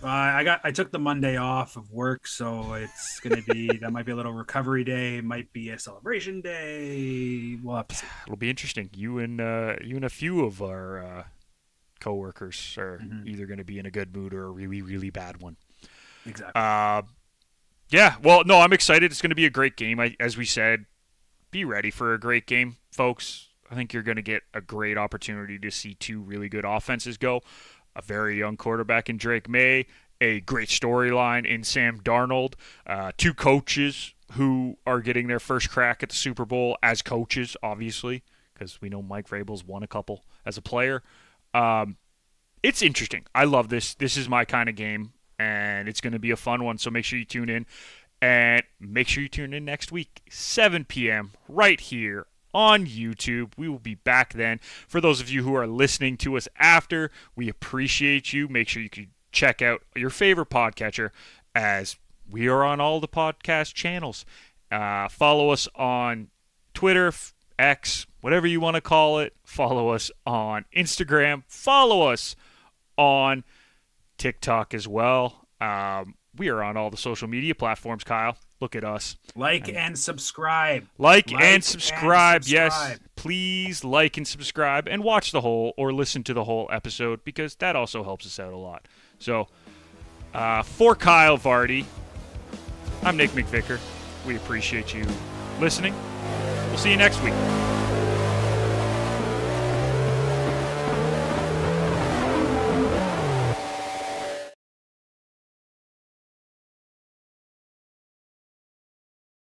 I took the Monday off of work, so it's going to be that might be a little recovery day, might be a celebration day. We'll have to see. It'll be interesting. You and a few of our coworkers are either going to be in a good mood or a really, really bad one. Exactly. Yeah. Well, no, I'm excited. It's going to be a great game. As we said, be ready for a great game, folks. I think you're going to get a great opportunity to see two really good offenses go. A very young quarterback in Drake May, a great storyline in Sam Darnold, two coaches who are getting their first crack at the Super Bowl as coaches, obviously, because we know Mike Vrabel's won a couple as a player. It's interesting. I love this. This is my kind of game, and it's going to be a fun one, so make sure you tune in. And make sure you tune in next week, 7 p.m., right here on YouTube. We will be back then. For those of you who are listening to us after, we appreciate you. Make sure you can check out your favorite podcatcher, as we are on all the podcast channels. Follow us on Twitter, X, whatever you want to call it. Follow us on Instagram. Follow us on TikTok as well. We are on all the social media platforms, Kyle. Look at us. Like and subscribe. Like and subscribe. Yes, please like and subscribe and watch the whole or listen to the whole episode, because that also helps us out a lot. So, for Kyle Vardy, I'm Nick McVicker. We appreciate you listening. We'll see you next week.